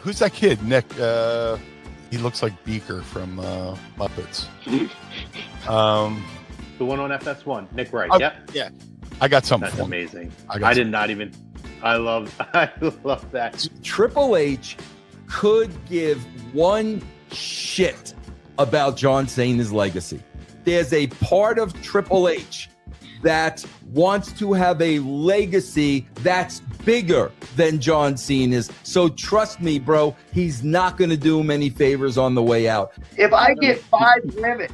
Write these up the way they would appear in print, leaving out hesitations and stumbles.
Who's that kid? Nick. He looks like Beaker from Muppets. The one on FS1, Nick Wright. Yep. Yeah. I got something. That's for amazing. I did not even. I love that. Triple H could give one shit about John Cena's legacy. There's a part of Triple H that wants to have a legacy that's bigger than John Cena's. So trust me, bro, he's not going to do him any favors on the way out. If I get 5 women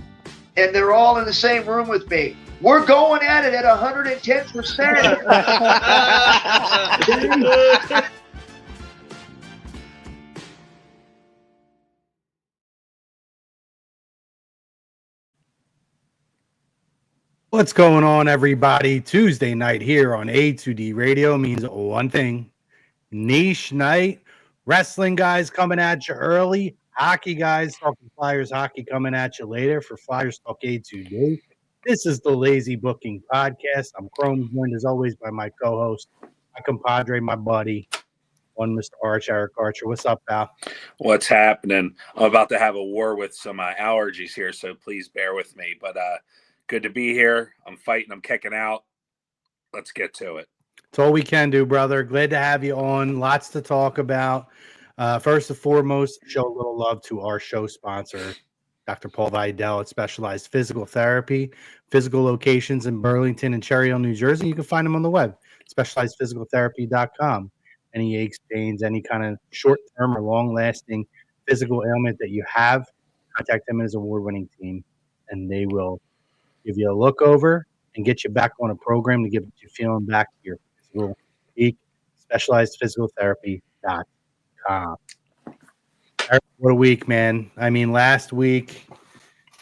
and they're all in the same room with me, we're going at it at 110%. What's going on, everybody? Tuesday night here on A2D Radio means one thing. Niche night. Wrestling guys coming at you early. Hockey guys talking Flyers hockey coming at you later for Flyers Talk A2D. This is the Lazy Booking Podcast. I'm Chrome, joined as always by my co-host, my compadre, my buddy, one Mr. Arch, Eric Archer. What's up, pal? What's happening? I'm about to have a war with some allergies here, so please bear with me. But good to be here. I'm fighting. I'm kicking out. Let's get to it. It's all we can do, brother. Glad to have you on. Lots to talk about. First and foremost, show a little love to our show sponsor, Dr. Paul Vidal at Specialized Physical Therapy. Physical locations in Burlington and Cherry Hill, New Jersey. You can find them on the web, specializedphysicaltherapy.com. Any aches, pains, any kind of short-term or long-lasting physical ailment that you have, contact them and his award-winning team, and they will give you a look over and get you back on a program to get you feeling back to your physical peak. SpecializedPhysicalTherapy.com. What a week, man. I mean, last week,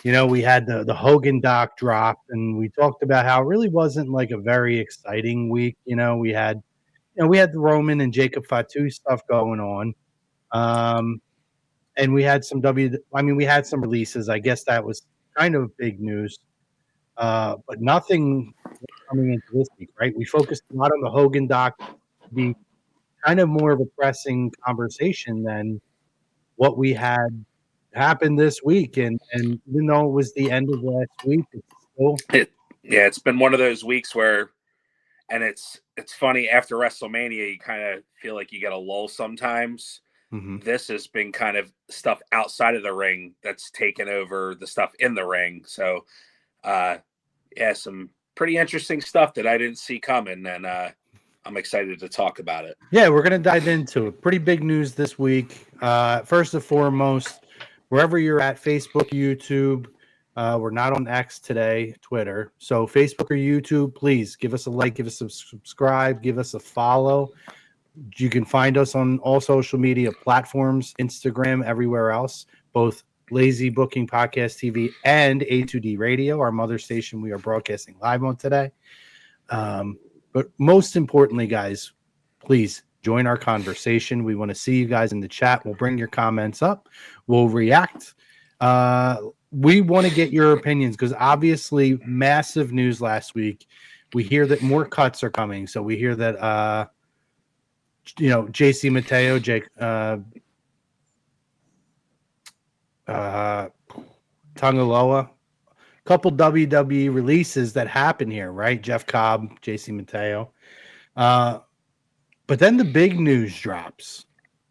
we had the Hogan doc drop, and we talked about how it really wasn't like a very exciting week. We had the Roman and Jacob Fatu stuff going on. And we had some we had some releases. I guess that was kind of big news. But nothing coming into this week, right? We focused a lot on the Hogan doc to be kind of more of a pressing conversation than what we had happen this week. And even though it was the end of last week, it's been one of those weeks where, and it's funny, after WrestleMania, you kind of feel like you get a lull sometimes. Mm-hmm. This has been kind of stuff outside of the ring that's taken over the stuff in the ring. So, some pretty interesting stuff that I didn't see coming, and I'm excited to talk about it. Yeah, we're going to dive into it. Pretty big news this week. First and foremost, wherever you're at, Facebook, YouTube, we're not on X today, Twitter. So Facebook or YouTube, please give us a like, give us a subscribe, give us a follow. You can find us on all social media platforms, Instagram, everywhere else, both Lazy Booking Podcast TV and A2D Radio, our mother station we are broadcasting live on today. But most importantly, guys, please join our conversation. We want to see you guys in the chat. We'll bring your comments up. We'll react. We want to get your opinions because obviously massive news last week. We hear that more cuts are coming. So we hear that, JC Mateo, Tangaloa, couple WWE releases that happen here, right? Jeff Cobb, JC Mateo. But then the big news drops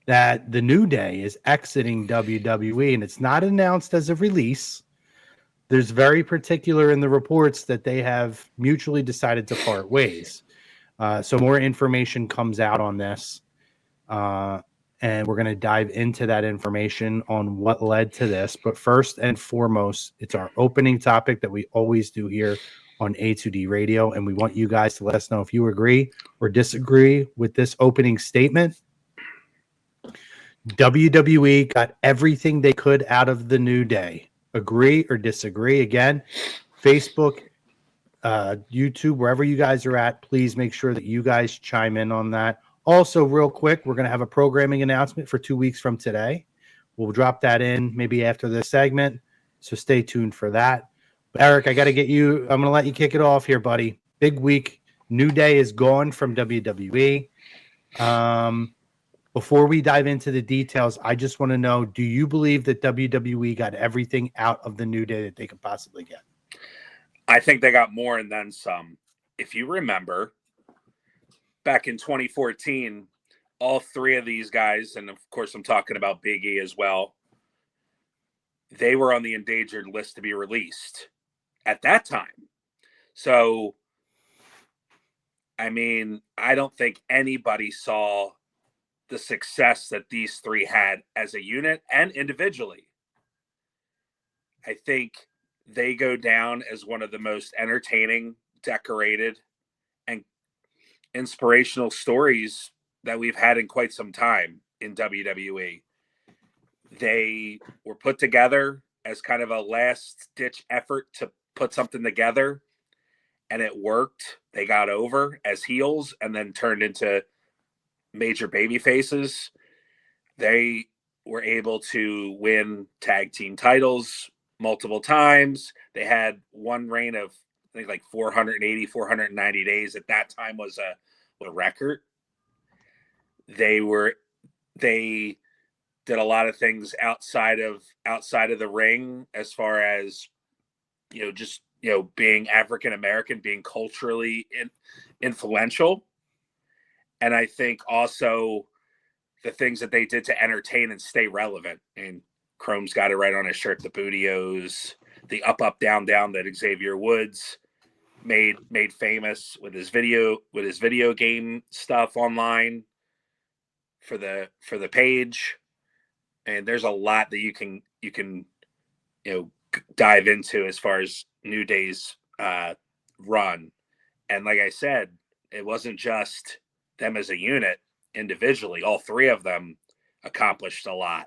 that the New Day is exiting WWE, and it's not announced as a release. There's very particular in the reports that they have mutually decided to part ways. So more information comes out on this. And we're going to dive into that information on what led to this. But first and foremost, it's our opening topic that we always do here on A2D Radio. And we want you guys to let us know if you agree or disagree with this opening statement. WWE got everything they could out of the New Day. Agree or disagree? Again, Facebook, YouTube, wherever you guys are at, please make sure that you guys chime in on that. Also, real quick, we're going to have a programming announcement for 2 weeks from today. We'll drop that in maybe after this segment, so stay tuned for that. But Eric, I got to get you. I'm going to let you kick it off here, buddy. Big week. New Day is gone from WWE. Before we dive into the details, I just want to know, do you believe that WWE got everything out of the New Day that they could possibly get? I think they got more and then some. If you remember, back in 2014, all three of these guys, and of course I'm talking about Big E as well, they were on the endangered list to be released at that time. So, I mean, I don't think anybody saw the success that these three had as a unit and individually. I think they go down as one of the most entertaining, decorated, and inspirational stories that we've had in quite some time in WWE. They were put together as kind of a last-ditch effort to put something together, and it worked. They got over as heels and then turned into major baby faces. They were able to win tag team titles multiple times. They had one reign of, I think, like 480, 490 days. At that time was a record. They did a lot of things outside of the ring, as far as, just, being African American, being culturally influential. And I think also the things that they did to entertain and stay relevant. And Chrome's got it right on his shirt, the Bootios, the up, up, down, down that Xavier Woods made famous with his video game stuff online for the page. And there's a lot that you can dive into as far as New Day's run. And like I said, it wasn't just them as a unit individually. All three of them accomplished a lot.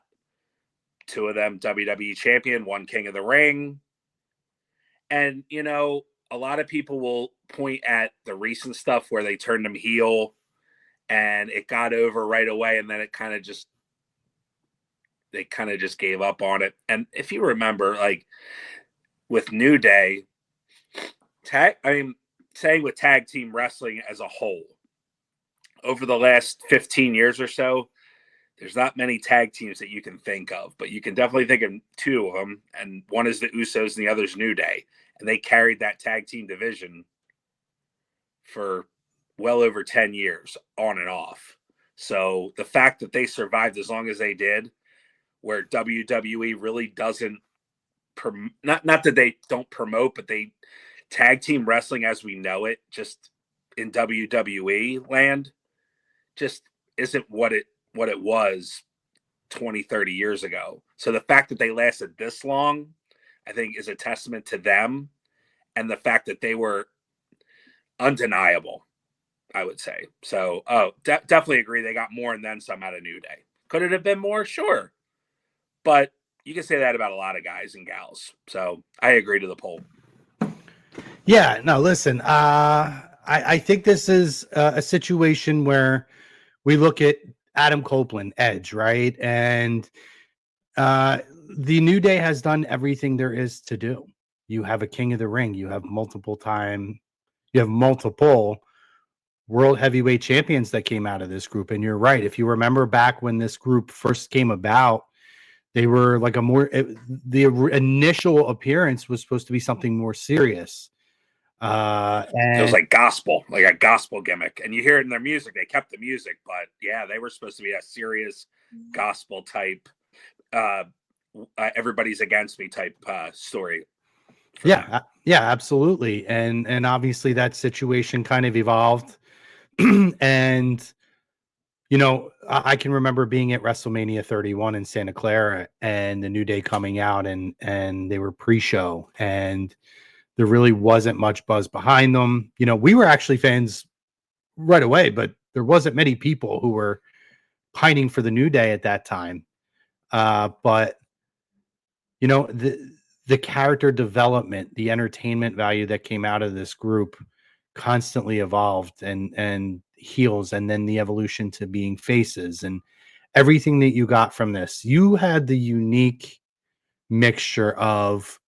Two of them WWE champion, one King of the Ring. And, a lot of people will point at the recent stuff where they turned them heel and it got over right away. And then they kind of just gave up on it. And if you remember, like with New Day, saying with tag team wrestling as a whole, over the last 15 years or so, there's not many tag teams that you can think of, but you can definitely think of two of them. And one is the Usos and the other's New Day. And they carried that tag team division for well over 10 years on and off. So the fact that they survived as long as they did, where WWE really doesn't, not that they don't promote, but they tag team wrestling as we know it, just in WWE land, just isn't what it was 20, 30 years ago. So the fact that they lasted this long, I think, is a testament to them, and the fact that they were undeniable, I would say. So, definitely agree. They got more and then some out of New Day. Could it have been more? Sure. But you can say that about a lot of guys and gals. So I agree to the poll. Yeah, no, listen, I think this is a situation where we look at Adam Copeland, Edge, right? And the New Day has done everything there is to do. You have a King of the Ring. You have multiple world heavyweight champions that came out of this group. And you're right. If you remember back when this group first came about, they were like the initial appearance was supposed to be something more serious. And it was like a gospel gimmick. And you hear it in their music. They kept the music, but yeah, they were supposed to be a serious gospel type, everybody's against me type story. Yeah, absolutely. And obviously that situation kind of evolved. And I can remember being at WrestleMania 31 in Santa Clara and the New Day coming out and they were pre-show and there really wasn't much buzz behind them. We were actually fans right away, but there wasn't many people who were pining for the New Day at that time. But the character development, the entertainment value that came out of this group constantly evolved and heels, and then the evolution to being faces and everything that you got from this. You had the unique mixture of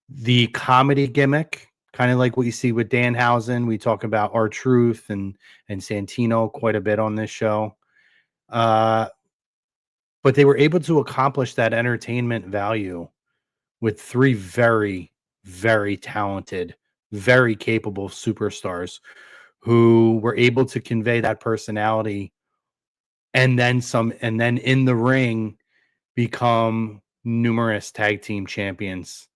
the comedy gimmick, kind of like what you see with Danhausen. We talk about R-Truth and Santino quite a bit on this show. But they were able to accomplish that entertainment value with three very, very talented, very capable superstars who were able to convey that personality and then some, and then in the ring become numerous tag team champions,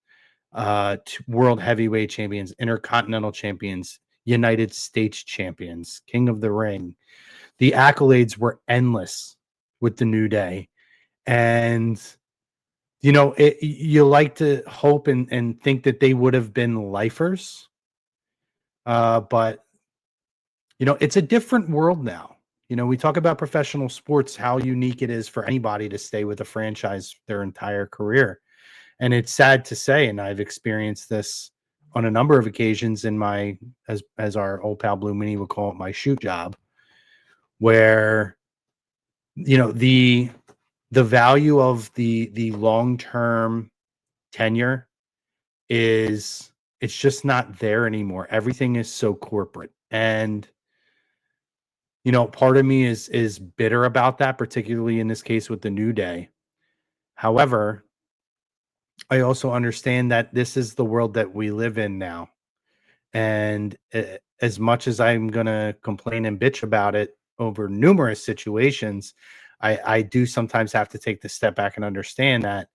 world heavyweight champions, intercontinental champions, United States champions, King of the Ring. The accolades were endless with the New Day. And, you know, you like to hope and think that they would have been lifers. But, you know, it's a different world now. You know, we talk about professional sports, how unique it is for anybody to stay with a franchise their entire career. And it's sad to say, and I've experienced this on a number of occasions in my, as our old pal Blue Mini would call it, my shoot job, where, you know, the value of the long-term tenure is, it's just not there anymore. Everything is so corporate. And, you know, part of me is bitter about that, particularly in this case with the New Day. However, I also understand that this is the world that we live in now. And as much as I'm going to complain and bitch about it over numerous situations, I do sometimes have to take the step back and understand that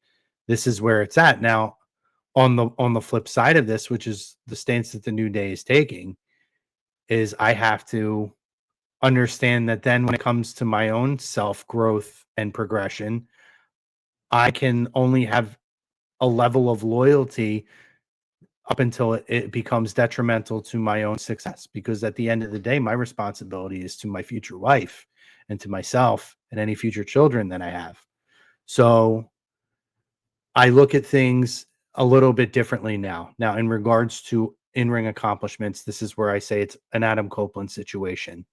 this is where it's at. Now, on the flip side of this, which is the stance that the New Day is taking, is I have to understand that then when it comes to my own self-growth and progression, I can only have a level of loyalty up until it becomes detrimental to my own success. Because at the end of the day, my responsibility is to my future wife and to myself and any future children that I have. So I look at things a little bit differently now. Now, in regards to in-ring accomplishments, this is where I say it's an Adam Copeland situation.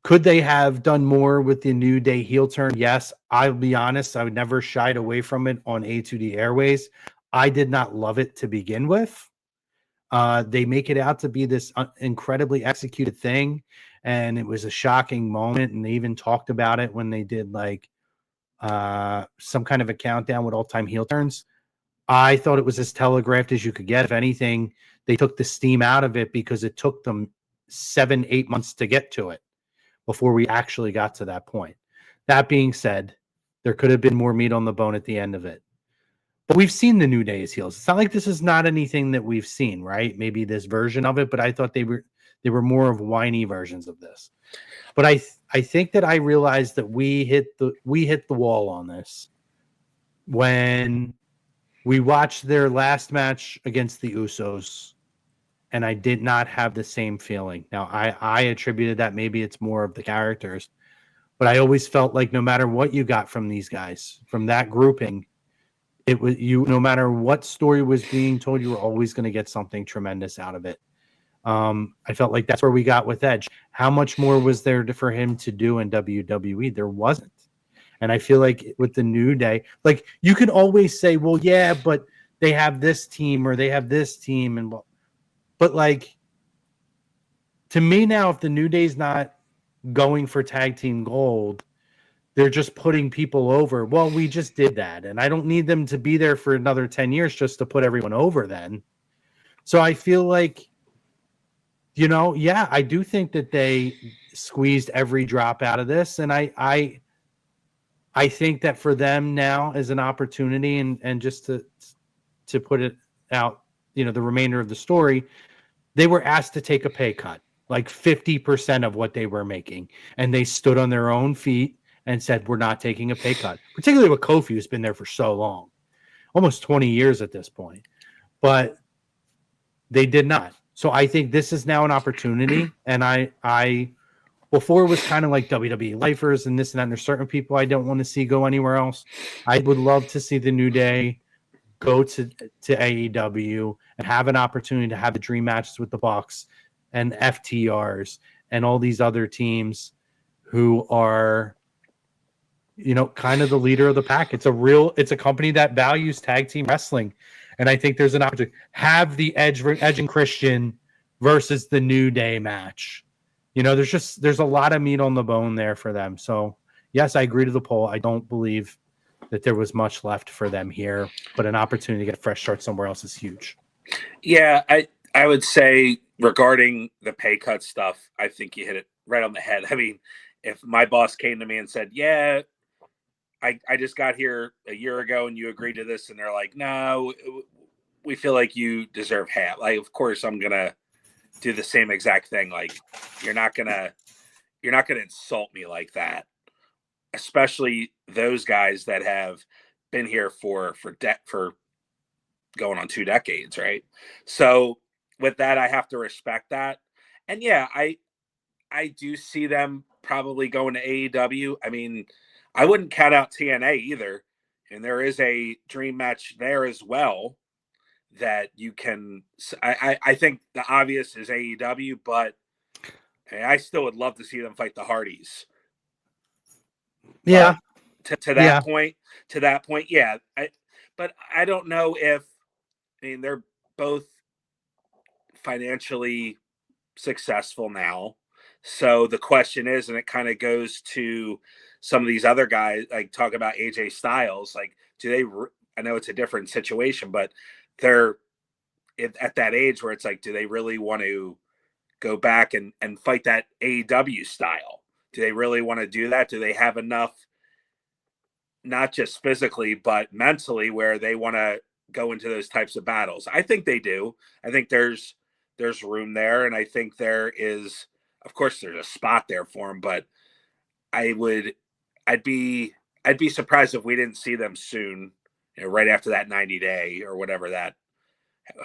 Could they have done more with the New Day heel turn? Yes. I'll be honest, I would never shied away from it on A2D Airways. I did not love it to begin with. They make it out to be this incredibly executed thing, and it was a shocking moment. And they even talked about it when they did like some kind of a countdown with all-time heel turns. I thought it was as telegraphed as you could get. If anything, they took the steam out of it because it took them 7-8 months to get to it before we actually got to that point. That being said, there could have been more meat on the bone at the end of it. But we've seen the New Day as heels. It's not like this is not anything that we've seen, right? Maybe this version of it, but I thought they were more of whiny versions of this. But I think that I realized that we hit the wall on this when we watched their last match against the Usos, and I did not have the same feeling. Now, I attributed that maybe it's more of the characters, but I always felt like no matter what you got from these guys, from that grouping, it was no matter what story was being told, you were always going to get something tremendous out of it. I felt like that's where we got with Edge. How much more was there for him to do in WWE? There wasn't. And I feel like with the New Day, like you can always say, well, yeah, but they have this team or they have this team. But like, to me now, if the New Day's not going for tag team gold, they're just putting people over. Well, we just did that. And I don't need them to be there for another 10 years just to put everyone over then. So I feel like, you know, yeah, I do think that they squeezed every drop out of this. And I think that for them now is an opportunity and just to put it out, you know, the remainder of the story, they were asked to take a pay cut, like 50% of what they were making. And they stood on their own feet and said, we're not taking a pay cut, particularly with Kofi, who's been there for so long, almost 20 years at this point. But they did not. So I think this is now an opportunity. And I before it was kind of like WWE lifers and this and that, and there's certain people I don't want to see go anywhere else. I would love to see the New Day go to AEW and have an opportunity to have the dream matches with the Bucks and FTRs and all these other teams who are, you know, kind of the leader of the pack. It's a company that values tag team wrestling. And I think there's an opportunity. Have the Edge and Christian versus the New Day match. there's a lot of meat on the bone there for them. So yes, I agree to the poll. I don't believe that there was much left for them here, but an opportunity to get a fresh start somewhere else is huge. Yeah, I would say regarding the pay cut stuff, I think you hit it right on the head. I mean, if my boss came to me and said, "Yeah, I just got here a year ago and you agreed to this," and they're like, "No, we feel like you deserve half." Like, of course, I'm gonna do the same exact thing. Like, you're not gonna insult me like that, especially those guys that have been here for going on 2 decades, right? So with that, I have to respect that. And yeah, I do see them probably going to AEW. I mean, I wouldn't count out TNA either. And there is a dream match there as well that you can. I think the obvious is AEW, but I still would love to see them fight the Hardys. Yeah. But to that point, yeah. But I don't know if. I mean, they're both financially successful now. So the question is, and it kind of goes to some of these other guys, like talk about AJ Styles, like, do they, I know it's a different situation, but they're at that age where it's like, do they really want to go back and fight that AEW style? Do they really want to do that? Do they have enough, not just physically, but mentally, where they want to go into those types of battles? I think they do. I think there's room there, and I think there is, of course, there's a spot there for them. But I'd be surprised if we didn't see them soon, right after that 90-day or whatever that,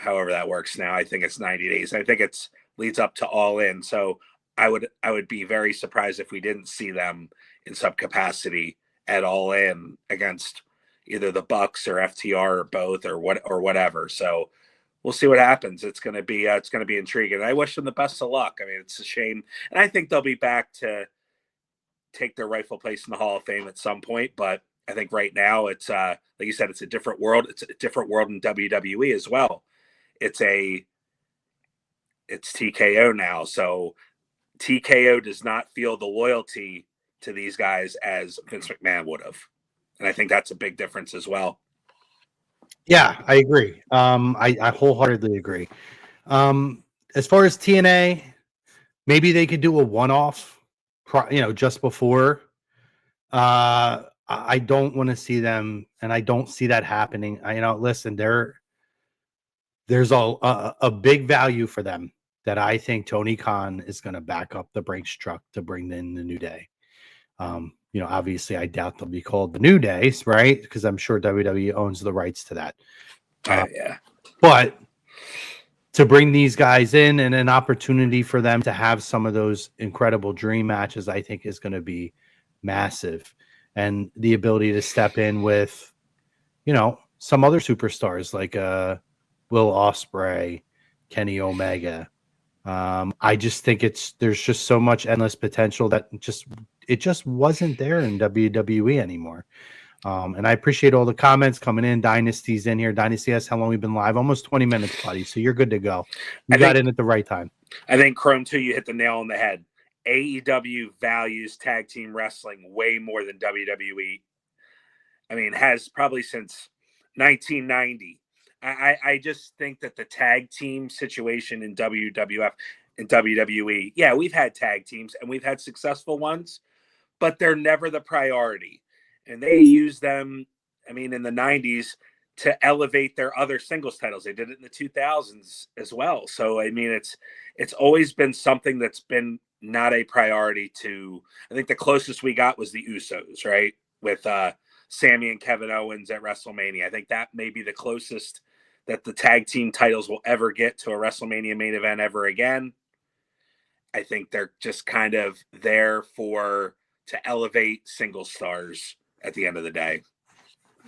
however that works now. I think it's 90 days. I think it's leads up to All In. So I would be very surprised if we didn't see them in some capacity at All In against either the Bucks or FTR or both or whatever. So we'll see what happens. It's going to be intriguing. And I wish them the best of luck. I mean, it's a shame, and I think they'll be back to take their rightful place in the Hall of Fame at some point. But I think right now it's like you said, it's a different world. It's a different world in WWE as well. It's TKO now, so TKO does not feel the loyalty to these guys as Vince McMahon would have. And I think that's a big difference as well. Yeah, I agree. I wholeheartedly agree. As far as TNA, maybe they could do a one-off, just before. I don't want to see them, and I don't see that happening. Listen, there's a big value for them that I think Tony Khan is going to back up the Brinks truck to bring in the New Day. Obviously, I doubt they'll be called the New Days, right? Because I'm sure WWE owns the rights to that. Yeah. But to bring these guys in and an opportunity for them to have some of those incredible dream matches, I think is going to be massive. And the ability to step in with, some other superstars like Will Ospreay, Kenny Omega. I just think there's just so much endless potential that it just wasn't there in WWE anymore. And I appreciate all the comments coming in. Dynasty's in here. Dynasty asks how long we've been live. Almost 20 minutes, buddy. So you're good to go. You got in at the right time. I think Chrome 2, you hit the nail on the head. AEW values tag team wrestling way more than WWE. I mean, has probably since 1990. I just think that the tag team situation in WWF and WWE, yeah, we've had tag teams and we've had successful ones, but they're never the priority. And they use them, I mean, in the 90s to elevate their other singles titles. They did it in the 2000s as well. So, I mean, it's always been something that's been not a priority to, I think the closest we got was the Usos, right? With Sammy and Kevin Owens at WrestleMania. I think that may be the closest that the tag team titles will ever get to a WrestleMania main event ever again. I think they're just kind of there to elevate single stars at the end of the day.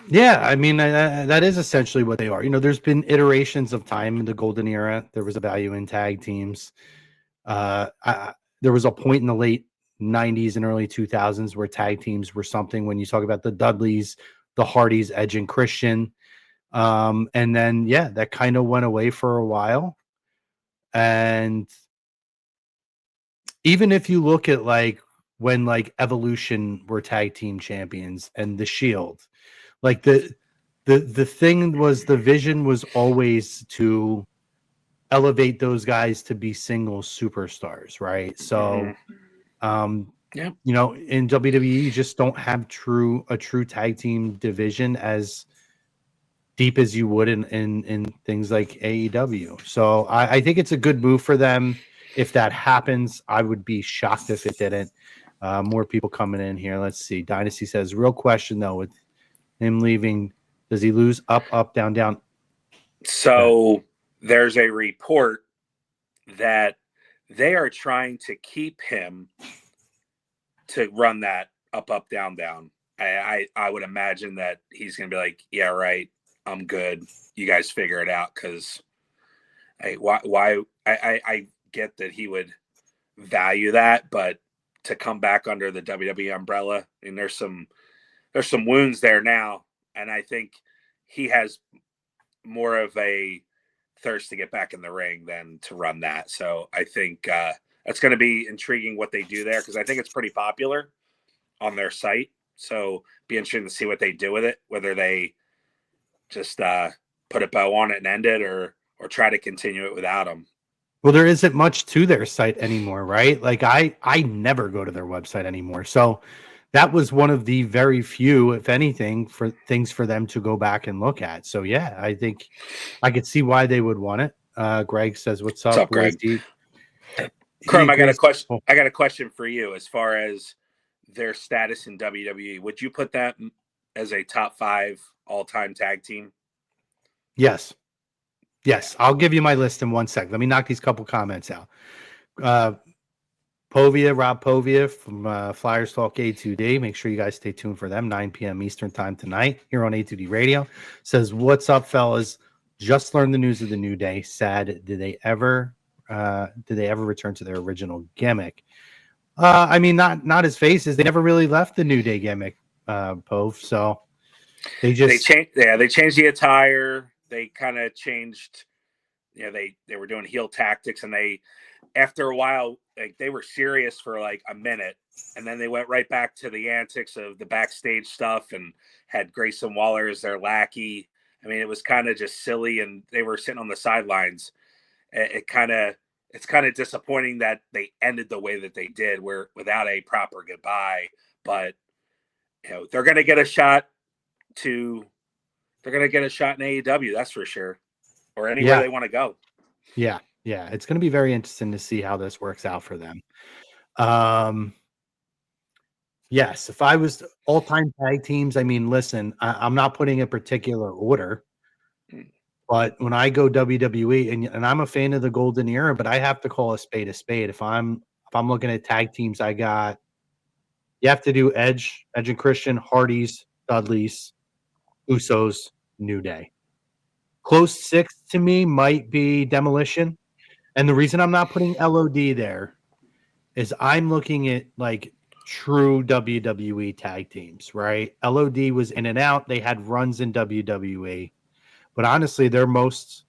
Yeah, I mean, that is essentially what they are. There's been iterations of time in the golden era. There was a value in tag teams. There was a point in the late 90s and early 2000s where tag teams were something. When you talk about the Dudleys, the Hardys, Edge and Christian. And then, that kind of went away for a while. And even if you look at like when like Evolution were tag team champions and the Shield, like the thing was, the vision was always to elevate those guys to be single superstars, right? So Yeah. you know, in WWE you just don't have a true tag team division as deep as you would in things like AEW. So I think it's a good move for them. If that happens, I would be shocked if it didn't. More people coming in here. Let's see. Dynasty says, real question though, with him leaving, does he lose up, up, down, down? So there's a report that they are trying to keep him to run that up, up, down, down. I would imagine that he's going to be like, yeah, right. I'm good. You guys figure it out. Cause I get that he would value that, but to come back under the WWE umbrella, and there's some wounds there now. And I think he has more of a thirst to get back in the ring than to run that. So I think that's going to be intriguing what they do there, because I think it's pretty popular on their site. So be interesting to see what they do with it, whether they just put a bow on it and end it, or try to continue it without him. Well, there isn't much to their site anymore, right? Like I never go to their website anymore. So that was one of the very few, if anything, for things for them to go back and look at. So yeah, I think I could see why they would want it. Greg says, "What's up, Greg?" Chrome, I got a question for you. As far as their status in WWE, would you put that as a top 5 all-time tag team? Yes. I'll give you my list in 1 second. Let me knock these couple comments out. Rob Povia from Flyers Talk A2D. Make sure you guys stay tuned for them, 9 p.m. Eastern time tonight here on A2D Radio. Says, what's up, fellas? Just learned the news of the New Day. Sad. Did they ever return to their original gimmick? I mean, not as faces. They never really left the New Day gimmick, Pove. So they changed the attire. They kind of changed. You know, they were doing heel tactics, and they, after a while, like, they were serious for like a minute, and then they went right back to the antics of the backstage stuff and had Grayson Waller as their lackey. I mean, it was kind of just silly, and they were sitting on the sidelines. It's kind of disappointing that they ended the way that they did, where without a proper goodbye. But you know, they're going to get a shot in AEW, that's for sure, or anywhere they want to go. Yeah, it's going to be very interesting to see how this works out for them. Yes, if I was all-time tag teams, I mean, listen, I'm not putting a particular order, but when I go WWE, and I'm a fan of the Golden Era, but I have to call a spade a spade. If I'm looking at tag teams, you have to do Edge and Christian, Hardys, Dudleys, Usos, New Day. Close 6 to me might be Demolition. And the reason I'm not putting LOD there is I'm looking at like true WWE tag teams, right? LOD was in and out. They had runs in WWE. But honestly, their most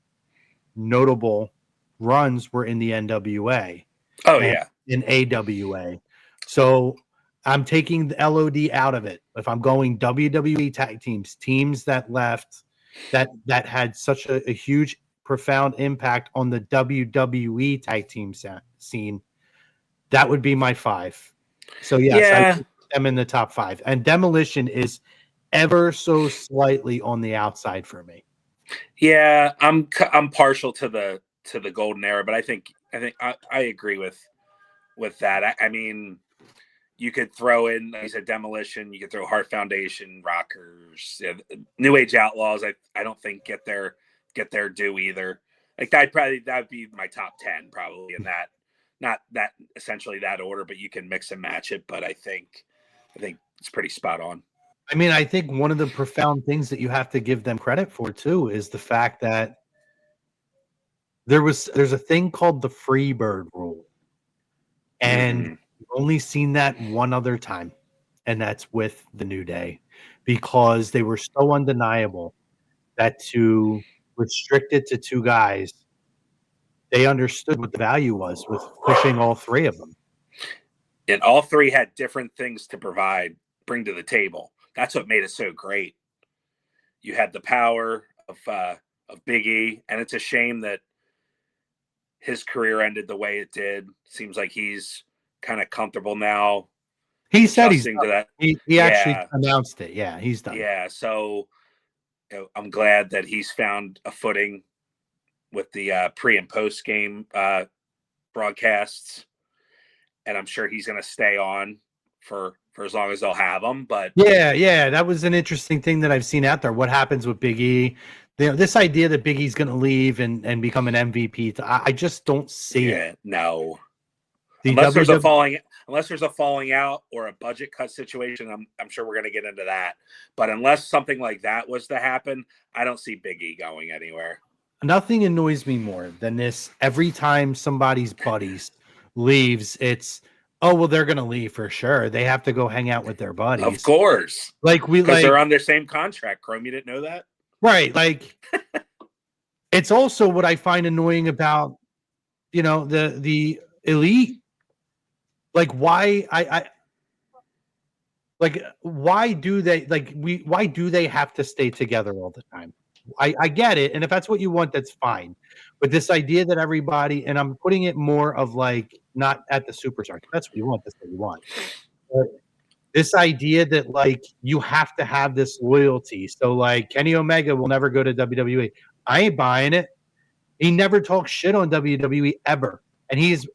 notable runs were in the NWA. Oh, yeah. In AWA. So I'm taking the LOD out of it. If I'm going WWE tag teams that left, that had such a huge, profound impact on the WWE tag team scene, that would be my 5. So yes, I put them in the top 5. And Demolition is ever so slightly on the outside for me. Yeah, I'm partial to the Golden Era, but I think I agree with that. I mean, you could throw in, like you said, Demolition. You could throw Heart Foundation, Rockers, New Age Outlaws. I don't think get their due either. Like that would be my top 10 probably in that, not that essentially that order, but you can mix and match it. But I think it's pretty spot on. I mean, I think one of the profound things that you have to give them credit for too is the fact that there's a thing called the Freebird rule, and you've only seen that one other time, and that's with the New Day, because they were so undeniable that to restrict it to 2 guys, they understood what the value was with pushing all 3 of them. and all three had different things to bring to the table. That's what made it so great. You had the power of Big E, and it's a shame that his career ended the way it did. Seems like he's kind of comfortable now. He said he's adjusting to that. He actually announced it. Yeah, he's done. Yeah, so I'm glad that he's found a footing with the pre and post game broadcasts, and I'm sure he's going to stay on for as long as they'll have him. But yeah, that was an interesting thing that I've seen out there. What happens with Big E? This idea that Big E's going to leave and become an MVP, I just don't see it. No, unless there's a falling out or a budget cut situation, I'm sure we're going to get into that. But unless something like that was to happen, I don't see Big E going anywhere. Nothing annoys me more than this. Every time somebody's buddies leaves, it's, oh, well, they're going to leave for sure. They have to go hang out with their buddies. Of course. Because they're on their same contract, Chrome. You didn't know that? Right. Like, it's also what I find annoying about, the elite. Like, why why do they have to stay together all the time? I get it. And if that's what you want, that's fine. But this idea that everybody, and I'm putting it more of like, not at the superstar. That's what you want. That's what you want. But this idea that like, you have to have this loyalty. So like Kenny Omega will never go to WWE. I ain't buying it. He never talks shit on WWE ever. And he's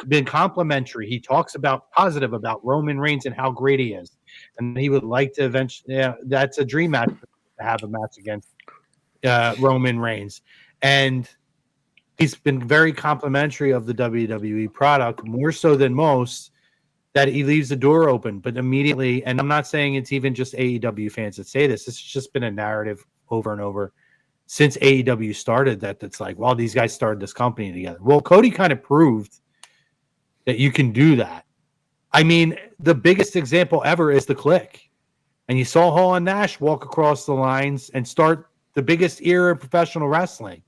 been complimentary. He talks positive about Roman Reigns and how great he is. And he would like to eventually, that's a dream match to have a match against Roman Reigns. And he's been very complimentary of the WWE product, more so than most, that he leaves the door open. But immediately, and I'm not saying it's even just AEW fans that say this, it's just been a narrative over and over since AEW started that's like, well, these guys started this company together. Well, Cody kind of proved that you can do that. I mean, the biggest example ever is the Click. And you saw Hall and Nash walk across the lines and start the biggest era of professional wrestling.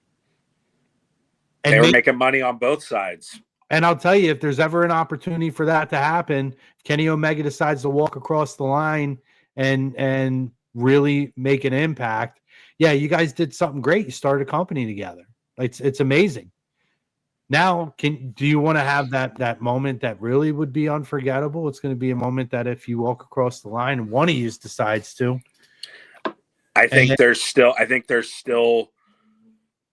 And they were making money on both sides. And I'll tell you, if there's ever an opportunity for that to happen, Kenny Omega decides to walk across the line and really make an impact. Yeah, you guys did something great. You started a company together. It's amazing. Now, do you want to have that moment that really would be unforgettable? It's going to be a moment that if you walk across the line and one of you decides to. I think there's still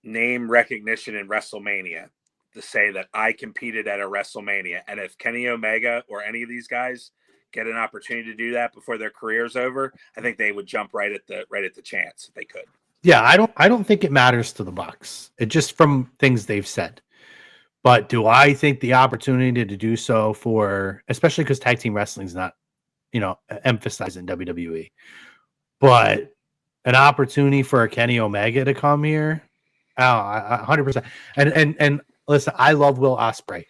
name recognition in WrestleMania to say that I competed at a WrestleMania. And if Kenny Omega or any of these guys get an opportunity to do that before their career's over, I think they would jump right at the chance if they could. Yeah, I don't think it matters to the Bucks. It just from things they've said. But do I think the opportunity to do so especially because tag team wrestling is not, emphasized in WWE, but an opportunity for a Kenny Omega to come here, 100%. And listen, I love Will Ospreay,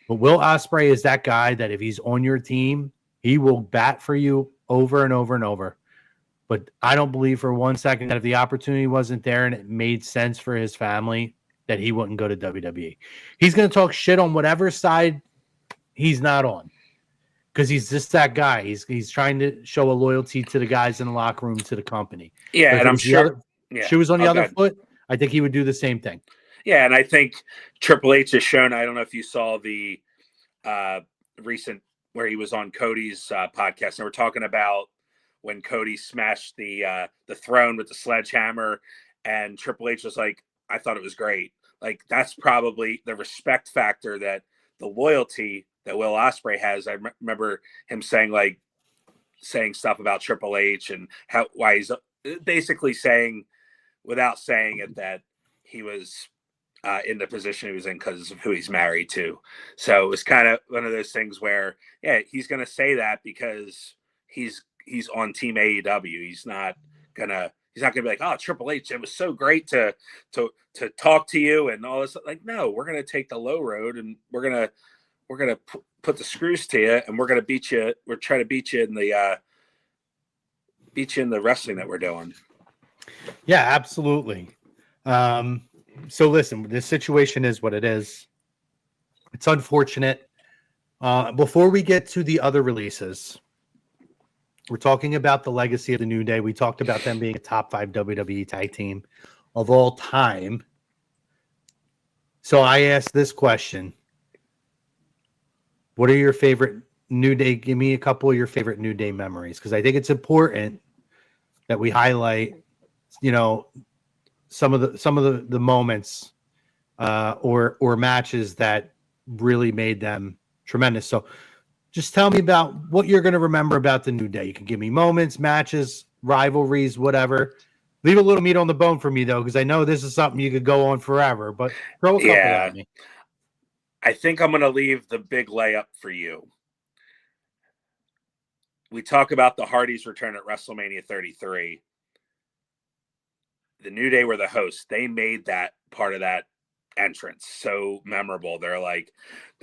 but Will Ospreay is that guy that if he's on your team, he will bat for you over and over and over. But I don't believe for 1 second that if the opportunity wasn't there and it made sense for his family, that he wouldn't go to WWE. He's going to talk shit on whatever side he's not on, because he's just that guy. He's trying to show a loyalty to the guys in the locker room, to the company. Yeah, and I'm sure shoes on the other foot, I think he would do the same thing. Yeah, and I think Triple H has shown. I don't know if you saw the recent where he was on Cody's podcast, and we're talking about when Cody smashed the throne with the sledgehammer, and Triple H was like, I thought it was great. Like, that's probably the respect factor, that the loyalty that Will Ospreay has. I remember him saying stuff about Triple H and why he's basically saying, without saying it, that he was in the position he was in because of who he's married to. So it was kind of one of those things where, yeah, he's going to say that because he's on Team AEW. He's not gonna be like, oh, Triple H, it was so great to talk to you and all this. Like, no, we're gonna take the low road and we're gonna put the screws to you, and we're gonna beat you. We're trying to beat you in the wrestling that we're doing. Yeah, absolutely. So listen, this situation is what it is. It's unfortunate. Before we get to the other releases, we're talking about the legacy of the New Day. We talked about them being a top 5 WWE tag team of all time. So I asked this question. What are your favorite New Day? Give me a couple of your favorite New Day memories, because I think it's important that we highlight, some of the moments or matches that really made them tremendous. So just tell me about what you're going to remember about the New Day. You can give me moments, matches, rivalries, whatever. Leave a little meat on the bone for me, though, because I know this is something you could go on forever, but throw a couple at me. I think I'm going to leave the big layup for you. We talk about the Hardys' return at WrestleMania 33. The New Day were the hosts. They made that part of that entrance so memorable. They're like,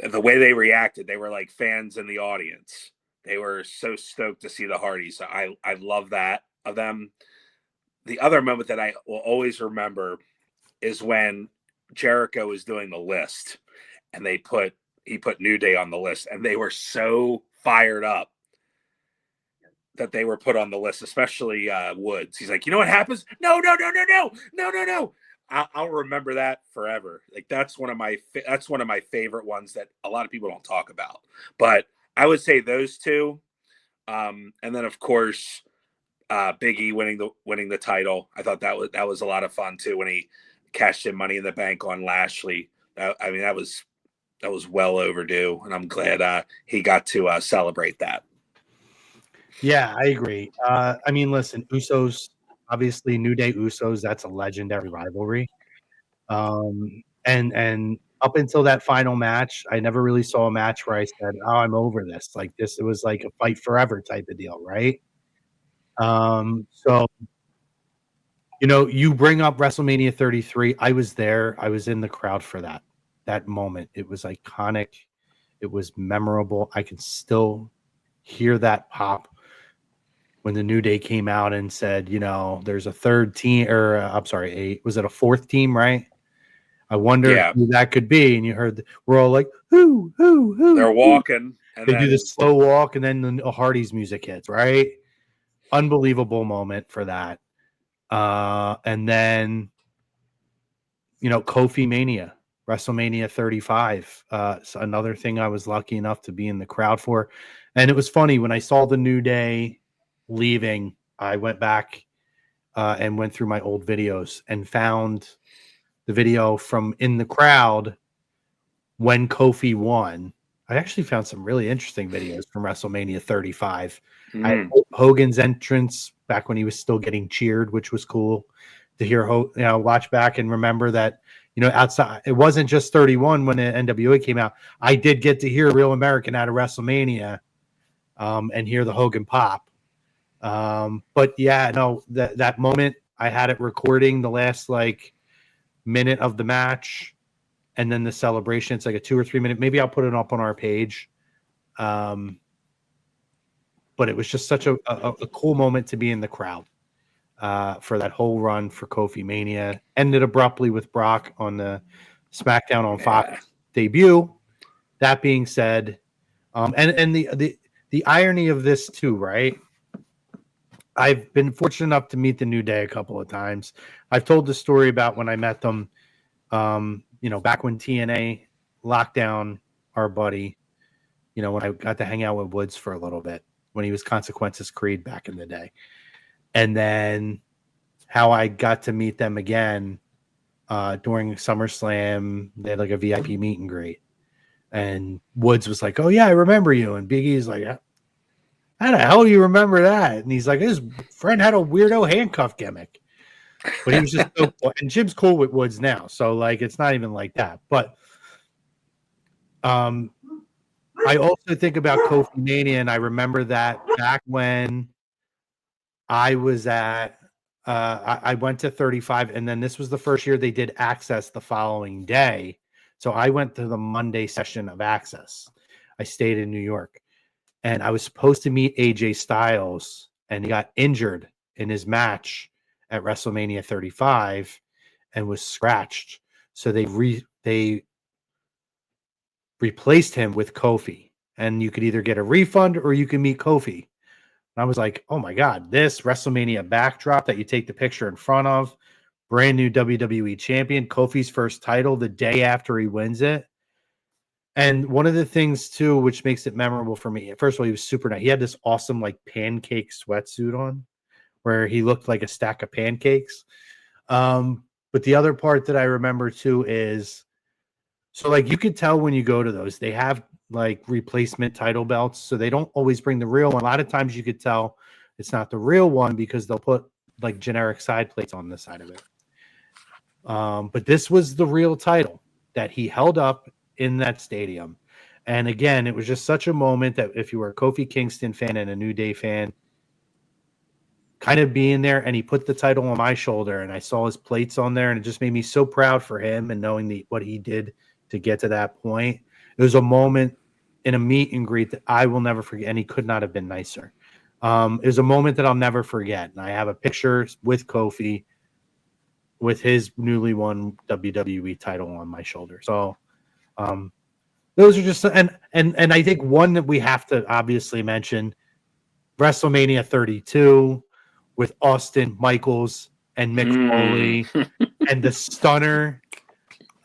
the way they reacted, they were like fans in the audience. They were so stoked to see the Hardys. I love that of them. The other moment that I will always remember is when Jericho was doing the list, and he put New Day on the list, and they were so fired up that they were put on the list, especially Woods. He's like, you know what happens? No. I'll remember that forever. Like that's one of my favorite ones that a lot of people don't talk about. But I would say those two, and then of course, Big E winning the title. I thought that was a lot of fun too when he cashed in Money in the Bank on Lashley. I mean that was well overdue, and I'm glad he got to celebrate that. Yeah, I agree. I mean, listen, Usos, obviously New Day Usos, that's a legendary rivalry. And up until that final match, I never really saw a match where I said, "Oh, I'm over this." Like this, it was like a fight forever type of deal, right? So you bring up WrestleMania 33. I was there. I was in the crowd for that moment. It was iconic. It was memorable. I can still hear that pop when the New Day came out and said, there's a third team, or I'm sorry, was it a fourth team, right? I wonder who that could be. And you heard, we're all like, who? They're walking. And they do the slow walk, and then the Hardy's music hits, right? Unbelievable moment for that. And then, Kofi Mania, WrestleMania 35. So another thing I was lucky enough to be in the crowd for. And it was funny when I saw the New Day leaving, I went back and went through my old videos and found the video from in the crowd when Kofi won. I actually found some really interesting videos from WrestleMania 35. I had Hogan's entrance back when he was still getting cheered, which was cool to hear. Watch back and remember that, outside, it wasn't just 31 when the NWA came out. I did get to hear Real American out of WrestleMania and hear the Hogan pop. But yeah, no, that moment, I had it recording the last minute of the match, and then the celebration. It's like a 2 or 3 minute. Maybe I'll put it up on our page. But it was just such a cool moment to be in the crowd for that whole run for Kofi Mania. Ended abruptly with Brock on the SmackDown on Fox debut. That being said, and the irony of this too, right? I've been fortunate enough to meet the New Day a couple of times. I've told the story about when I met them, back when TNA locked down our buddy, when I got to hang out with Woods for a little bit, when he was Consequences Creed back in the day. And then how I got to meet them again during SummerSlam. They had a VIP meet and greet. And Woods was like, "Oh, yeah, I remember you." And Big E's like, "How the hell do you remember that?" And he's like, "His friend had a weirdo handcuff gimmick." But he was just so cool. And Jim's cool with Woods now. So, it's not even like that. But I also think about Kofi Mania, and I remember that back when I was at I went to 35, and then this was the first year they did Access the following day. So I went to the Monday session of Access. I stayed in New York, and I was supposed to meet AJ Styles, and he got injured in his match at WrestleMania 35 and was scratched. So they replaced him with Kofi. and you could either get a refund or you can meet Kofi. And I was like, oh my God, this WrestleMania backdrop that you take the picture in front of, brand new WWE champion, Kofi's first title the day after he wins it. And one of the things too, which makes it memorable for me, first of all, he was super nice. He had this awesome like pancake sweatsuit on where he looked like a stack of pancakes. But the other part that I remember too is, so like you could tell when you go to those, they have like replacement title belts. So they don't always bring the real one. A lot of times you could tell it's not the real one because they'll put like generic side plates on the side of it. But this was the real title that he held up in that stadium. And again, it was just such a moment that if you were a Kofi Kingston fan and a New Day fan, kind of being there, and he put the title on my shoulder and I saw his plates on there, and it just made me so proud for him and knowing what he did to get to that point. It was a moment in a meet and greet that I will never forget, and he could not have been nicer. It was a moment that I'll never forget. And I have a picture with Kofi with his newly won WWE title on my shoulder. So those are just, and I think one that we have to obviously mention, WrestleMania 32 with Austin, Michaels, and Mick Foley, and the stunner.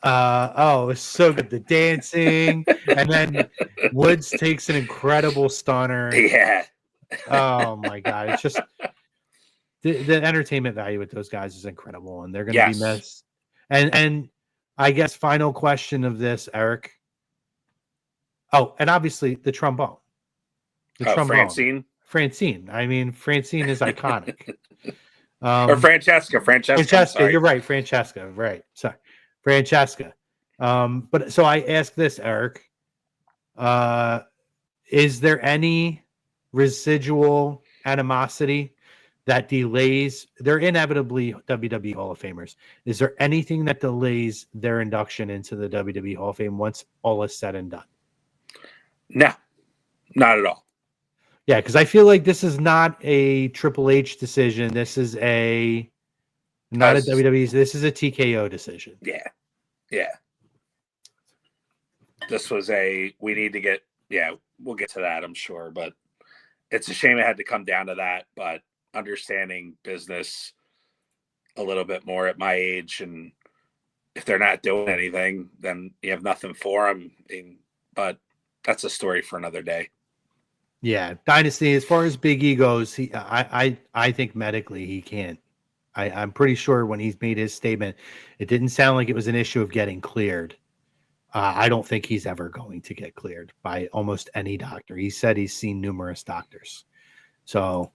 Oh, it's so good. The dancing, and then Woods takes an incredible stunner. Yeah. Oh my God. It's just the entertainment value with those guys is incredible, and they're going to be missed. And I guess final question of this, Eric. Oh, and obviously the trombone. The trombone. Francine. I mean, Francine is iconic. Or Francesca. Francesca, you're right. Francesca, right. Sorry. Francesca. But so I ask this, Eric. Is there any residual animosity that delays? They're inevitably WWE Hall of Famers. Is there anything that delays their induction into the WWE Hall of Fame once all is said and done? No, not at all. Yeah, because I feel like this is not a Triple H decision. This is not a WWE. This is a TKO decision. Yeah. This was we need to get. Yeah, we'll get to that, I'm sure, but it's a shame it had to come down to that. But understanding business a little bit more at my age, and if they're not doing anything, then you have nothing for them. But that's a story for another day. Yeah, Dynasty. As far as Big E goes, I think medically he can't. I'm pretty sure when he's made his statement, it didn't sound like it was an issue of getting cleared. I don't think he's ever going to get cleared by almost any doctor. He said he's seen numerous doctors. So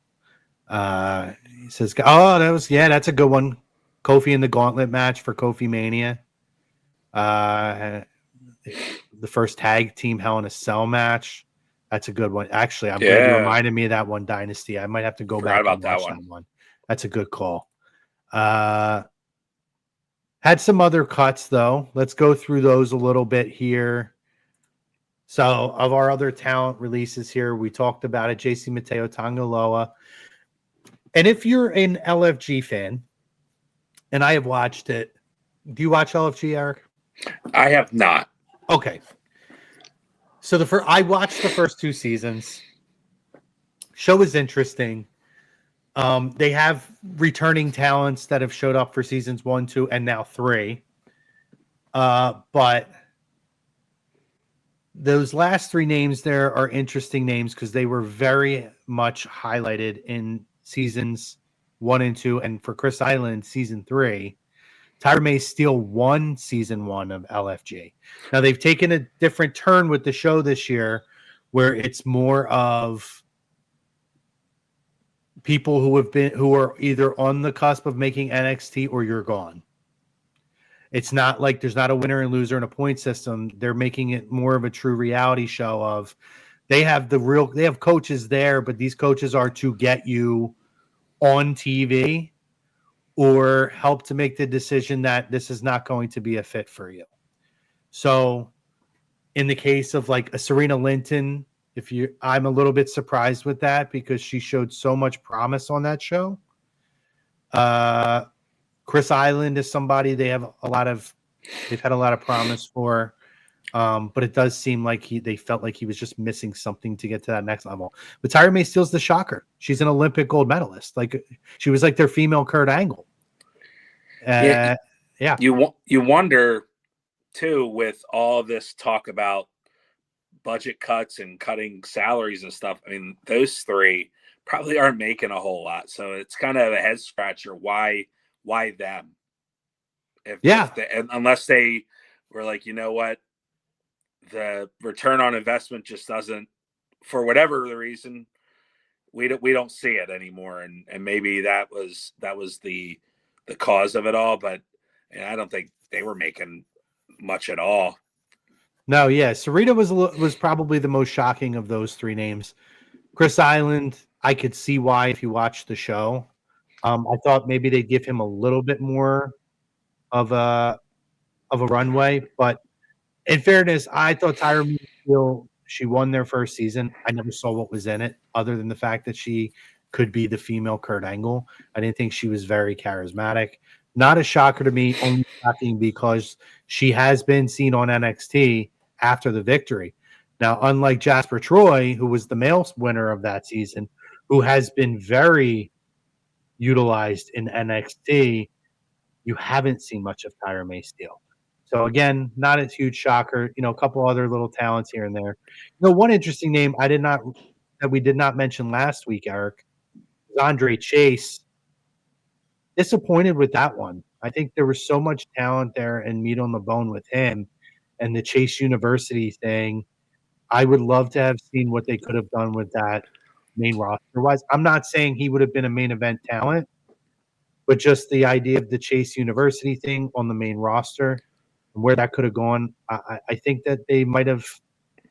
he says, "Oh, that's a good one." Kofi in the gauntlet match for Kofi Mania. The first tag team Hell in a Cell match. That's a good one. Actually, I'm glad you reminded me of that one, Dynasty. I might have to go back and watch that one. That's a good call. Had some other cuts, though. Let's go through those a little bit here. So, of our other talent releases here, we talked about it. JC Mateo, Tonga Loa. And if you're an LFG fan, and I have watched it, do you watch LFG, Eric? I have not. Okay. So I watched the first 2 seasons. Show is interesting. They have returning talents that have showed up for seasons 1, 2, and now 3. But those last 3 names there are interesting names because they were very much highlighted in seasons 1 and 2, and for Chris Island, season 3. Tyra May Steele won season 1 of LFG. Now they've taken a different turn with the show this year, where it's more of people who are either on the cusp of making NXT or you're gone. It's not like there's not a winner and loser in a point system. They're making it more of a true reality show of they have coaches there, but these coaches are to get you on TV or help to make the decision that this is not going to be a fit for you. So in the case of like a Serena Linton, I'm a little bit surprised with that because she showed so much promise on that show. Chris Island is somebody they've had a lot of promise for. But it does seem like they felt like he was just missing something to get to that next level. But Tyra May Steele's the shocker. She's an Olympic gold medalist. Like she was like their female Kurt Angle. Yeah. You wonder too, with all this talk about budget cuts and cutting salaries and stuff. I mean, those three probably aren't making a whole lot, so it's kind of a head scratcher. Why them? Unless they were like, you know what, the return on investment just doesn't, for whatever the reason, we don't see it anymore, and maybe that was the cause of it all. But I don't think they were making much at all. No, yeah, Sarita was probably the most shocking of those three names. Chris Island, I could see why if you watch the show. I thought maybe they'd give him a little bit more of a runway, but in fairness, I thought Tyra May Steele, she won their first season. I never saw what was in it, other than the fact that she could be the female Kurt Angle. I didn't think she was very charismatic. Not a shocker to me, only shocking because she has been seen on NXT after the victory. Now, unlike Jasper Troy, who was the male winner of that season, who has been very utilized in NXT, you haven't seen much of Tyra May Steele. So again, not a huge shocker. A couple other little talents here and there. One interesting name that we did not mention last week, Eric, is Andre Chase. Disappointed with that one. I think there was so much talent there and meat on the bone with him, and the Chase University thing. I would love to have seen what they could have done with that main roster wise. I'm not saying he would have been a main event talent, but just the idea of the Chase University thing on the main roster and where that could have gone, I think that they might have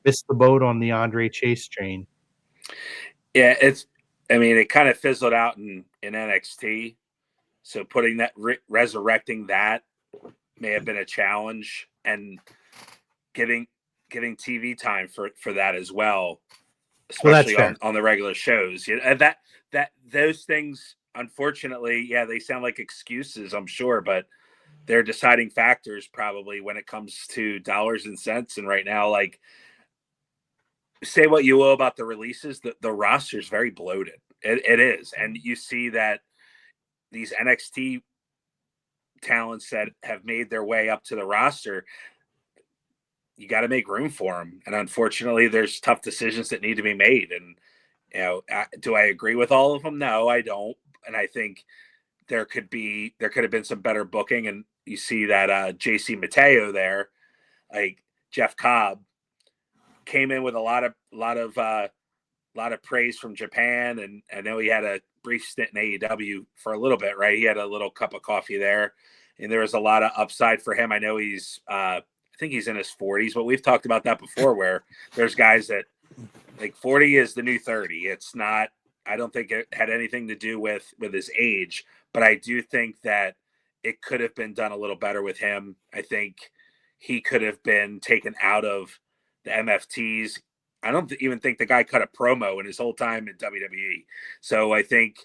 missed the boat on the Andre Chase train. Yeah, it kind of fizzled out in NXT. So putting that, resurrecting that may have been a challenge, and getting TV time for that as well, especially on the regular shows. That those things, unfortunately, they sound like excuses, I'm sure, but they're deciding factors probably when it comes to dollars and cents. And right now, like, say what you will about the releases, the roster is very bloated. It is, and you see that these NXT talents that have made their way up to the roster, you got to make room for them. And unfortunately, there's tough decisions that need to be made. And, do I agree with all of them? No, I don't. And I think there could have been some better booking. And you see that JC Mateo there, like Jeff Cobb, came in with a lot of praise from Japan. And I know he had a brief stint in AEW for a little bit, right? He had a little cup of coffee there, and there was a lot of upside for him. I know he's I think he's in his 40s, but we've talked about that before, where there's guys that, like, 40 is the new 30. It's not, I don't think it had anything to do with his age, but I do think that it could have been done a little better with him. I think he could have been taken out of the MFTs. I don't even think the guy cut a promo in his whole time in WWE. So I think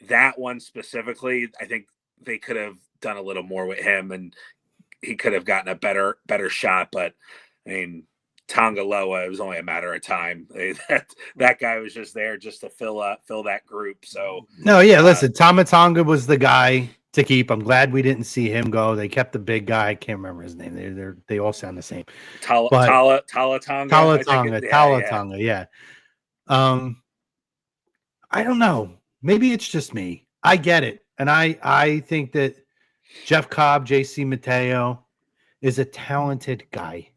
that one specifically, I think they could have done a little more with him, and he could have gotten a better shot. But I mean, Tonga Loa, it was only a matter of time. That guy was just there just to fill that group. So no, yeah, listen, Tama Tonga was the guy to keep. I'm glad we didn't see him go. They kept the big guy. I can't remember his name. They all sound the same. Tala Tonga. Yeah. I don't know. Maybe it's just me. I get it, and I think that Jeff Cobb, JC Mateo, is a talented guy,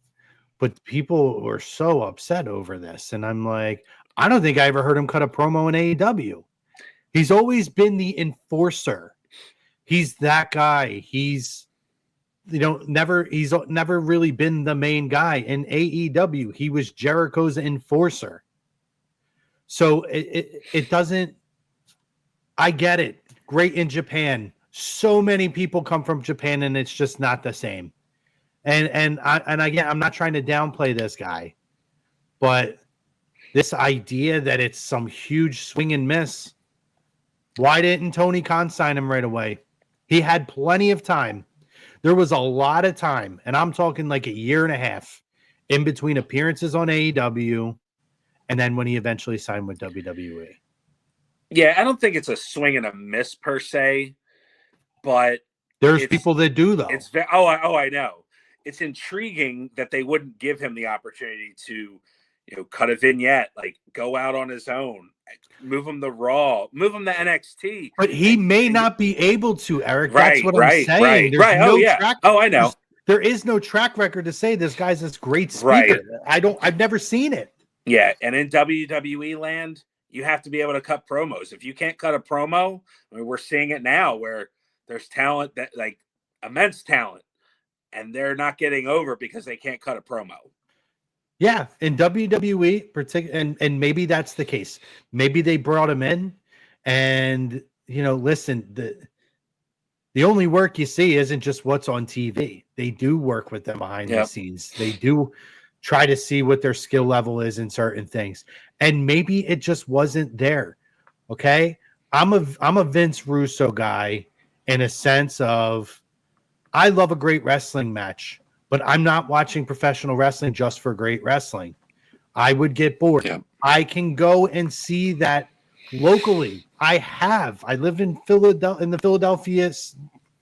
but people were so upset over this, and I'm like, I don't think I ever heard him cut a promo in AEW. He's always been the enforcer. He's that guy. He's never really been the main guy in AEW. He was Jericho's enforcer. So it doesn't, I get it. Great in Japan. So many people come from Japan, and it's just not the same. And again, I'm not trying to downplay this guy, but this idea that it's some huge swing and miss. Why didn't Tony Khan sign him right away? He had plenty of time. There was a lot of time, and I'm talking like a year and a half in between appearances on AEW and then when he eventually signed with WWE. Yeah, I don't think it's a swing and a miss per se, but there's people that do though. It's I know. It's intriguing that they wouldn't give him the opportunity to, cut a vignette, like go out on his own, move him to Raw, move him to NXT. But he may not be able to, Eric. Right, that's what I'm saying. There's right. no track. I know. There is no track record to say this guy's this great speaker. Right. I've never seen it. Yeah, and in WWE land, you have to be able to cut promos. If you can't cut a promo, I mean, we're seeing it now where there's talent that like immense talent, and they're not getting over because they can't cut a promo. Yeah, in WWE, and maybe that's the case. Maybe they brought him in, and listen, the only work you see isn't just what's on TV. They do work with them behind the scenes. They do try to see what their skill level is in certain things, and maybe it just wasn't there. Okay, I'm a Vince Russo guy in a sense of I love a great wrestling match, but I'm not watching professional wrestling just for great wrestling. I would get bored. Yeah. I can go and see that locally. I live in Philadelphia, in the Philadelphia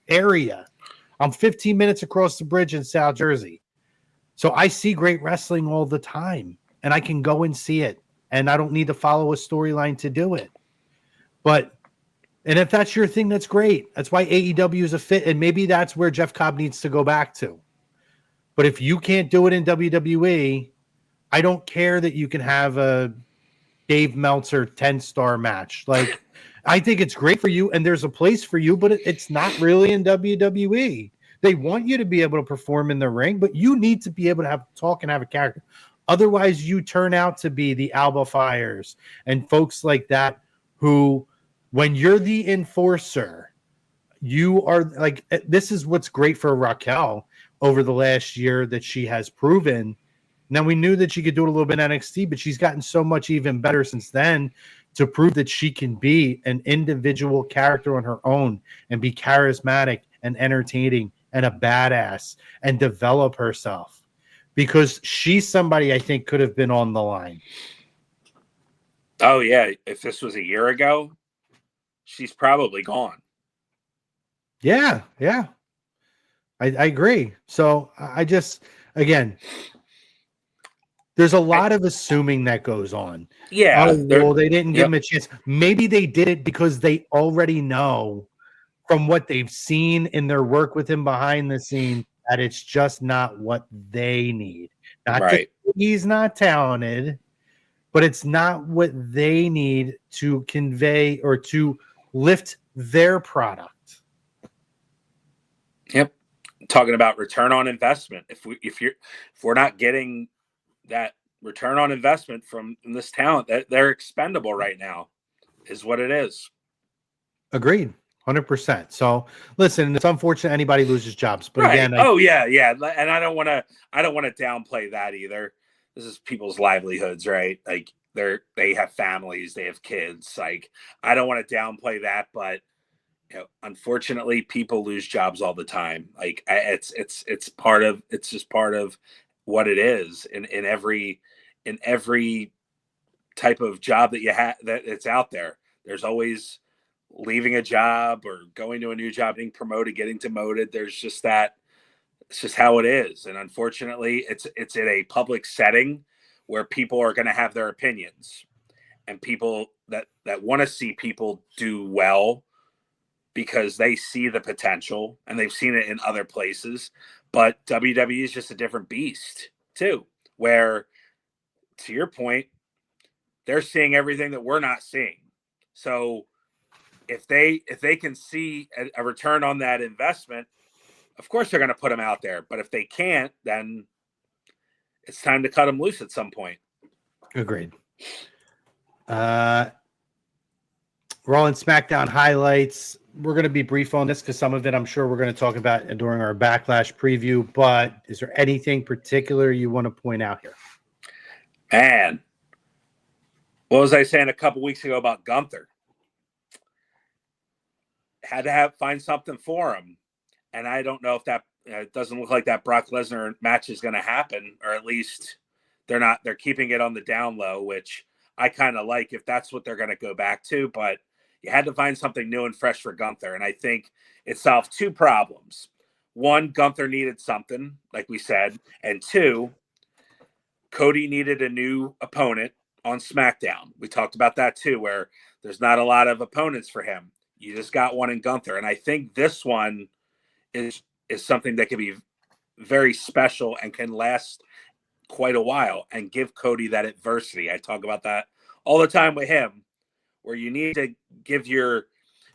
area. I'm 15 minutes across the bridge in South Jersey. So I see great wrestling all the time, and I can go and see it, and I don't need to follow a storyline to do it. And if that's your thing, that's great. That's why AEW is a fit, and maybe that's where Jeff Cobb needs to go back to. But if you can't do it in WWE, I don't care that you can have a Dave Meltzer 10-star match. Like, I think it's great for you, and there's a place for you, but it's not really in WWE. They want you to be able to perform in the ring, but you need to be able to talk and have a character. Otherwise, you turn out to be the Alba Fires and folks like that who, when you're the enforcer, you are like, this is what's great for Raquel over the last year that she has proven. Now, we knew that she could do it a little bit in NXT, but she's gotten so much even better since then to prove that she can be an individual character on her own and be charismatic and entertaining and a badass and develop herself, because she's somebody I think could have been on the line. Oh, yeah. If this was a year ago, she's probably gone. Yeah. I agree. So I just, again, there's a lot of assuming that goes on. Yeah. Well, they didn't give him a chance. Maybe they did it because they already know from what they've seen in their work with him behind the scenes that it's just not what they need. Not that he's not talented, but it's not what they need to convey or to lift their product. Yep. Talking about return on investment. If we're not getting that return on investment from this talent, that they're expendable right now, is what it is. Agreed. 100%. So listen, it's unfortunate anybody loses jobs, but again, yeah. And I don't want to downplay that either. This is people's livelihoods, right? Like they have families, they have kids. Like, I don't want to downplay that, but unfortunately, people lose jobs all the time. Like, it's just part of what it is in every type of job that you have, that it's out there. There's always leaving a job or going to a new job, being promoted, getting demoted. There's just that. It's just how it is. And unfortunately, it's in a public setting where people are going to have their opinions, and people that want to see people do well because they see the potential and they've seen it in other places. But WWE is just a different beast too, where, to your point, they're seeing everything that we're not seeing. So if they can see a return on that investment, of course they're going to put them out there. But if they can't, then it's time to cut them loose at some point. Agreed. Raw and SmackDown highlights. We're going to be brief on this because some of it I'm sure we're going to talk about during our Backlash preview. But is there anything particular you want to point out here? Man, what was I saying a couple weeks ago about Gunther? Had to find something for him, and I don't know if it doesn't look like that Brock Lesnar match is going to happen, or at least they're keeping it on the down low, which I kind of like if that's what they're going to go back to. But you had to find something new and fresh for Gunther. And I think it solved two problems. One, Gunther needed something, like we said. And two, Cody needed a new opponent on SmackDown. We talked about that too, where there's not a lot of opponents for him. You just got one in Gunther. And I think this one is something that can be very special and can last quite a while and give Cody that adversity. I talk about that all the time with him, where you need to give your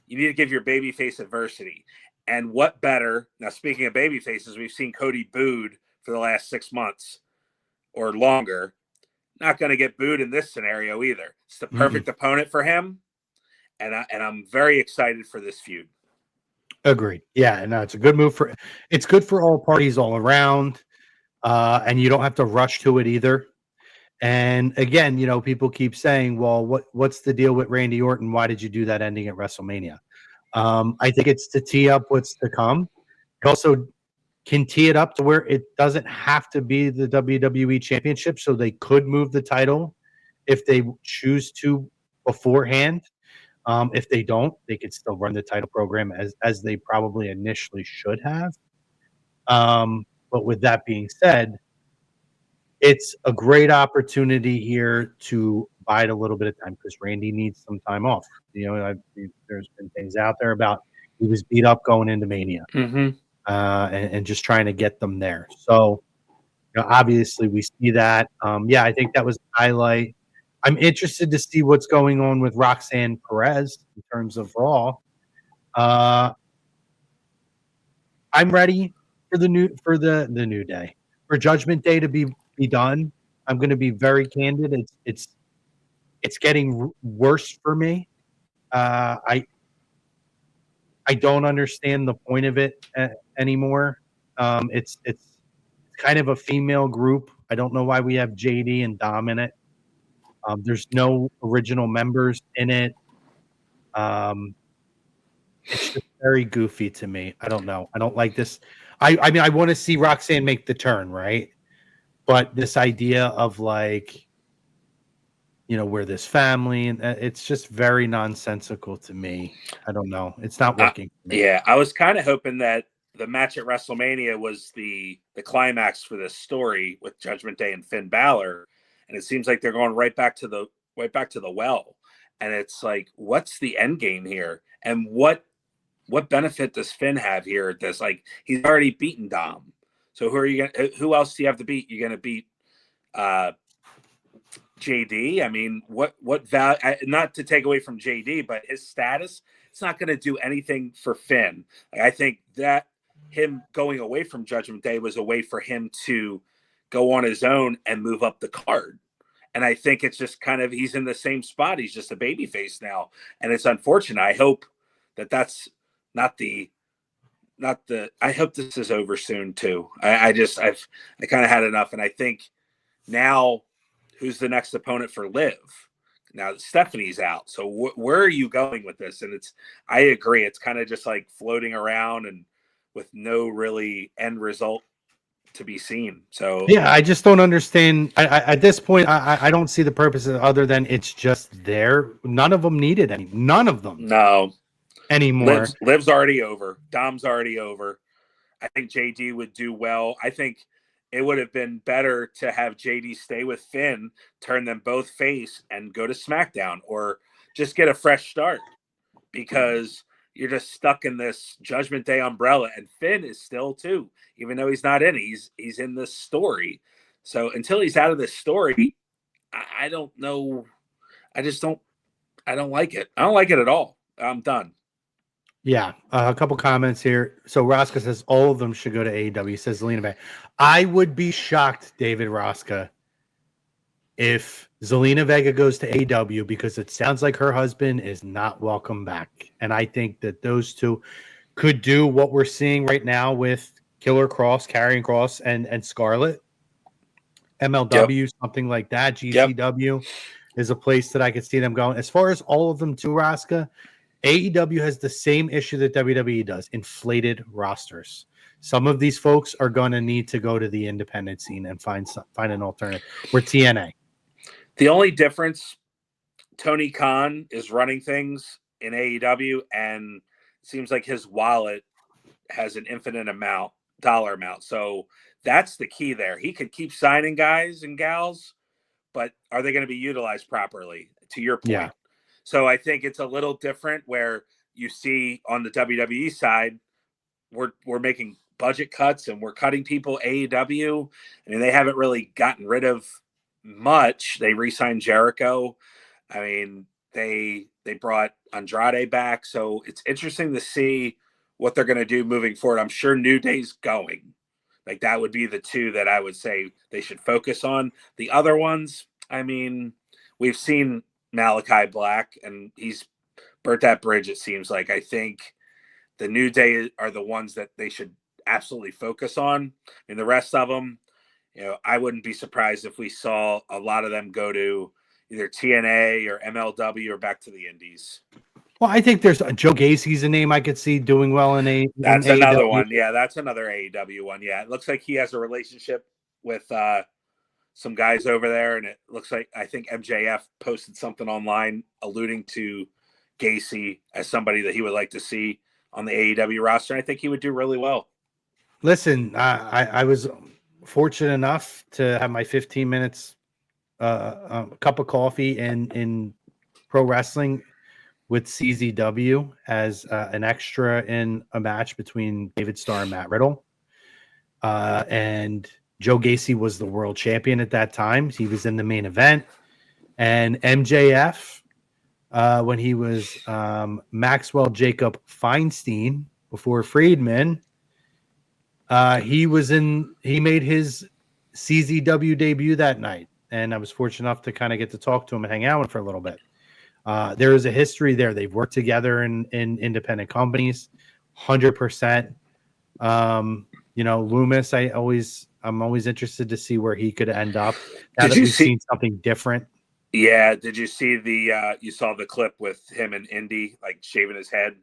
babyface adversity. And what better, now speaking of baby faces, we've seen Cody booed for the last 6 months or longer. Not going to get booed in this scenario either. It's the perfect opponent for him. And I'm very excited for this feud. Agreed. Yeah, no, it's a good move it's good for all parties all around. And you don't have to rush to it either. And again, people keep saying, well, what's the deal with Randy Orton? Why did you do that ending at WrestleMania? I think it's to tee up what's to come. It also can tee it up to where it doesn't have to be the WWE Championship, so they could move the title if they choose to beforehand. If they don't, they could still run the title program as they probably initially should have. But with that being said, it's a great opportunity here to bide a little bit of time because Randy needs some time off. There's been things out there about he was beat up going into Mania, and just trying to get them there. So, obviously we see that. I think that was a highlight. I'm interested to see what's going on with Roxanne Perez in terms of Raw. I'm ready for the new day, for Judgment Day to be done. I'm going to be very candid. It's getting worse for me. I don't understand the point of it anymore. It's kind of a female group. I don't know why we have JD and Dom in it. There's no original members in it. It's just very goofy to me. I don't know. I don't like this. I mean, I want to see Roxanne make the turn, right? But this idea of we're this family, and it's just very nonsensical to me. I don't know. It's not working. Yeah, I was kind of hoping that the match at WrestleMania was the climax for this story with Judgment Day and Finn Balor, and it seems like they're going right back to the well. And it's like, what's the end game here? And what benefit does Finn have here? This, like, he's already beaten Dom. So who else do you have to beat? You're gonna beat JD. I mean, what value? Not to take away from JD, but his status, it's not going to do anything for Finn. I think that him going away from Judgment Day was a way for him to go on his own and move up the card. And I think it's just kind of, he's in the same spot. He's just a babyface now, and it's unfortunate. I hope that's not the. I hope this is over soon too. I kind of had enough, and I think now, who's the next opponent for Liv? Now Stephanie's out, so where are you going with this? And I agree, it's kind of just like floating around and with no really end result to be seen. So yeah, I just don't understand. At this point, I don't see the purpose other than it's just there. None of them needed any. None of them. No. Anymore. Liv's already over. Dom's already over. I think JD would do well. I think it would have been better to have JD stay with Finn, turn them both face, and go to SmackDown, or just get a fresh start, because you're just stuck in this Judgment Day umbrella, and Finn is still too, even though he's not in it. He's in this story. So until he's out of this story, I don't know. I don't like it. I don't like it at all. I'm done. Yeah, a couple comments here. So Rosca says all of them should go to AEW, says Zelina Vega. I would be shocked, David Rosca, if Zelina Vega goes to AEW, because it sounds like her husband is not welcome back. And I think that those two could do what we're seeing right now with Killer Cross, Karrion Cross, and Scarlett. MLW, something like that. GCW is a place that I could see them going. As far as all of them too, Rosca, AEW has the same issue that WWE does, inflated rosters. Some of these folks are going to need to go to the independent scene and find an alternative. We're TNA. The only difference, Tony Khan is running things in AEW, and it seems like his wallet has an infinite dollar amount. So that's the key there. He could keep signing guys and gals, but are they going to be utilized properly, to your point? Yeah. So I think it's a little different where you see on the WWE side, we're making budget cuts and we're cutting people. AEW, I mean, they haven't really gotten rid of much. They re-signed Jericho. I mean, they brought Andrade back. So it's interesting to see what they're going to do moving forward. I'm sure New Day's going. Like, that would be the two that I would say they should focus on. The other ones, I mean, we've seen Malachi Black, and he's burnt that bridge, it seems like. I think the New Day are the ones that they should absolutely focus on. And the rest of them, you know, I wouldn't be surprised if we saw a lot of them go to either TNA or MLW or back to the Indies. Well, I think there's Joe Gacy's a name I could see doing well in That's another AEW. one. Yeah, that's another AEW one. Yeah, it looks like he has a relationship with some guys over there, and it looks like, I think MJF posted something online alluding to Gacy as somebody that he would like to see on the AEW roster. I think he would do really well. Listen, I was fortunate enough to have my 15 minutes, a cup of coffee in pro wrestling with CZW as an extra in a match between David Starr and Matt Riddle. And Joe Gacy was the world champion at that time. He was in the main event. And MJF, when he was Maxwell Jacob Feinstein before Friedman, he made his CZW debut that night. And I was fortunate enough to kind of get to talk to him and hang out with him for a little bit. There is a history there. They've worked together in independent companies, 100%. You know, Loomis, I'm always interested to see where he could end up. Now that we've seen something different. Yeah. Did you see you saw the clip with him and Indy, like shaving his head?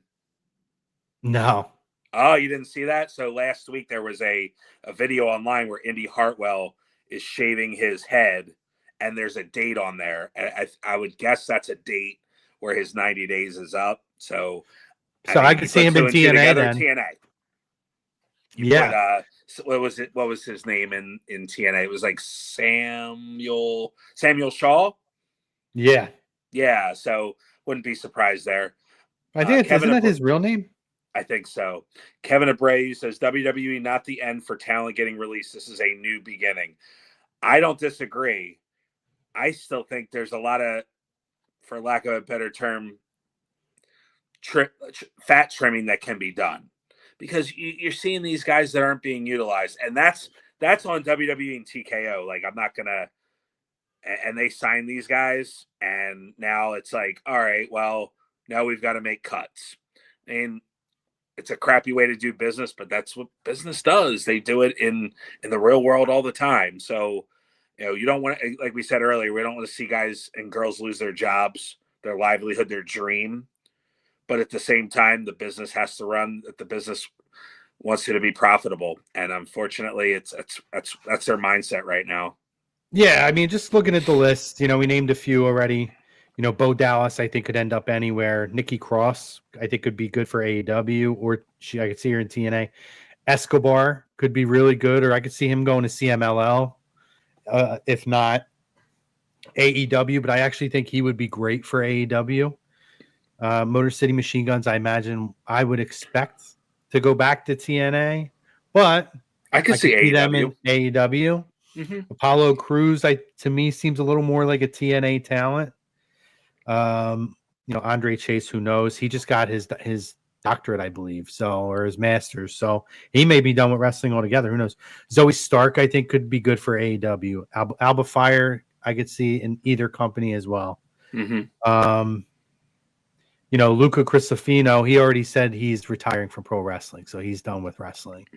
No. Oh, you didn't see that? So last week there was a video online where Indy Hartwell is shaving his head, and there's a date on there. I would guess that's a date where his 90 days is up. So I could see him in TNA then. TNA. Yeah. What was his name in TNA? It was like Samuel Shaw. Yeah. Yeah. So wouldn't be surprised there. I think isn't that his real name? I think so. Kevin Abreu says WWE not the end for talent getting released. This is a new beginning. I don't disagree. I still think there's a lot of, for lack of a better term, fat trimming that can be done, because you're seeing these guys that aren't being utilized, and that's on WWE and TKO. Like, I'm not gonna, and they sign these guys, and now it's like, all right, well, now we've got to make cuts, and it's a crappy way to do business, but that's what business does. They do it in the real world all the time. So, you know, you don't want to, like we said earlier, we don't want to see guys and girls lose their jobs, their livelihood, their dream. But at the same time, the business has to run. That the business wants you to be profitable, and unfortunately, that's their mindset right now. Yeah, I mean, just looking at the list, you know, we named a few already. You know, Bo Dallas, I think, could end up anywhere. Nikki Cross, I think, could be good for AEW, or I could see her in TNA. Escobar could be really good, or I could see him going to CMLL, if not AEW. But I actually think he would be great for AEW. Motor City Machine Guns, I imagine I would expect to go back to TNA, but I could see them in AEW. AEW. Mm-hmm. Apollo Crews, to me, seems a little more like a TNA talent. You know, Andre Chase, who knows? He just got his doctorate, I believe, or his master's. So he may be done with wrestling altogether. Who knows? Zoe Stark, I think, could be good for AEW. Alba Fire, I could see in either company as well. Mm-hmm. You know, Luca Cristofino, he already said he's retiring from pro wrestling, so he's done with wrestling.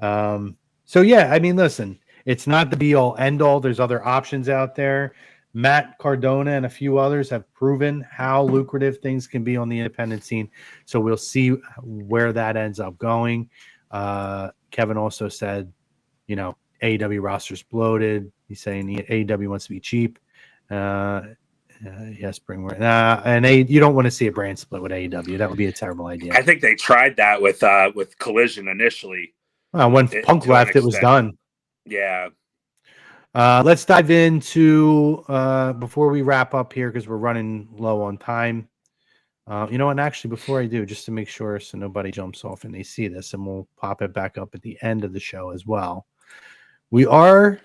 So yeah, I mean, listen, it's not the be all end all. There's other options out there. Matt Cardona and a few others have proven how lucrative things can be on the independent scene. So we'll see where that ends up going. Kevin also said, AEW roster's bloated. He's saying AEW wants to be cheap. Yes, bring more. You don't want to see a brand split with AEW. That would be a terrible idea. I think they tried that with Collision initially. When Punk left, it was done. Yeah. Let's dive into before we wrap up here because we're running low on time. You know what? Actually, before I do, just to make sure so nobody jumps off and they see this, and we'll pop it back up at the end of the show as well. We are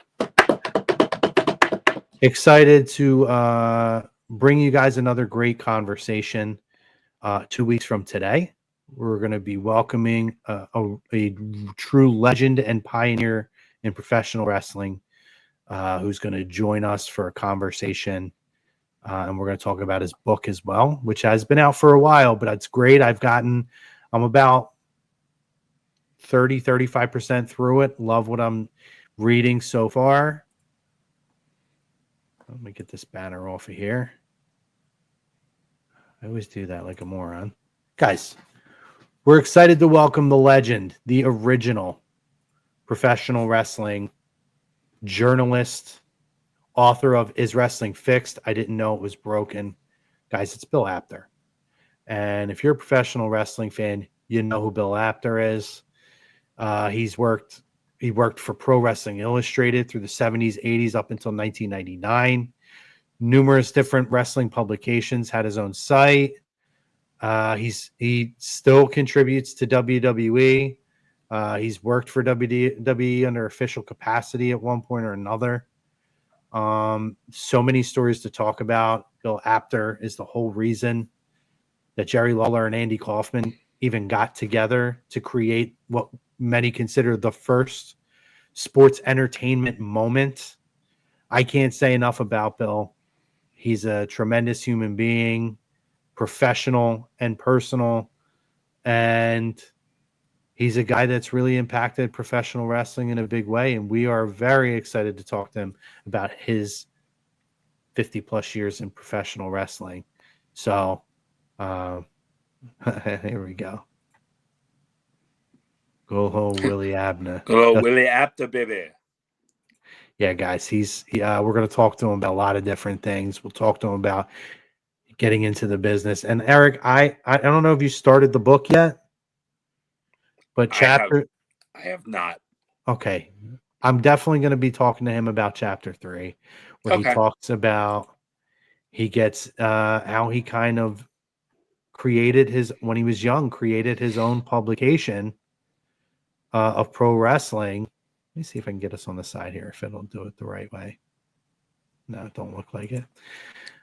excited to bring you guys another great conversation 2 weeks from today. We're going to be welcoming a true legend and pioneer in professional wrestling who's going to join us for a conversation. And we're going to talk about his book as well, which has been out for a while, but it's great. I'm about 35% through it. Love what I'm reading so far. Let me get this banner off of here. I always do that like a moron. Guys, we're excited to welcome the legend, the original professional wrestling journalist, author of Is Wrestling Fixed? I Didn't Know It Was Broken. Guys, it's Bill Apter. And if you're a professional wrestling fan, you know who Bill Apter is. He worked for Pro Wrestling Illustrated through the 70s, 80s, up until 1999. Numerous different wrestling publications, had his own site. He still contributes to WWE. He's worked for WWE under official capacity at one point or another. So many stories to talk about. Bill Apter is the whole reason that Jerry Lawler and Andy Kaufman even got together to create what many consider the first sports entertainment moment. I can't say enough about Bill. He's a tremendous human being, professional and personal, and he's a guy that's really impacted professional wrestling in a big way, and we are very excited to talk to him about his 50-plus years in professional wrestling. So, here we go. Go home, Willie Abner. Go Willie Apter, baby. Yeah, guys, we're going to talk to him about a lot of different things. We'll talk to him about getting into the business. And Eric, I don't know if you started the book yet, but I have not. Okay. I'm definitely going to be talking to him about chapter 3, where he talks about, he gets how he kind of when he was young, created his own publication of pro wrestling. Let me see if I can get us on the side here, if it'll do it the right way. No, it don't look like it.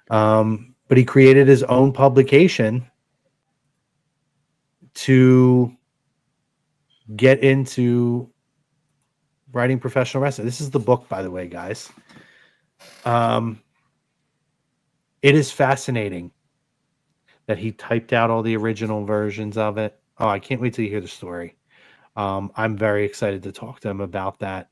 But he created his own publication to get into writing professional wrestling. This is the book, by the way, guys. It is fascinating that he typed out all the original versions of it. Oh, I can't wait till you hear the story. I'm very excited to talk to him about that.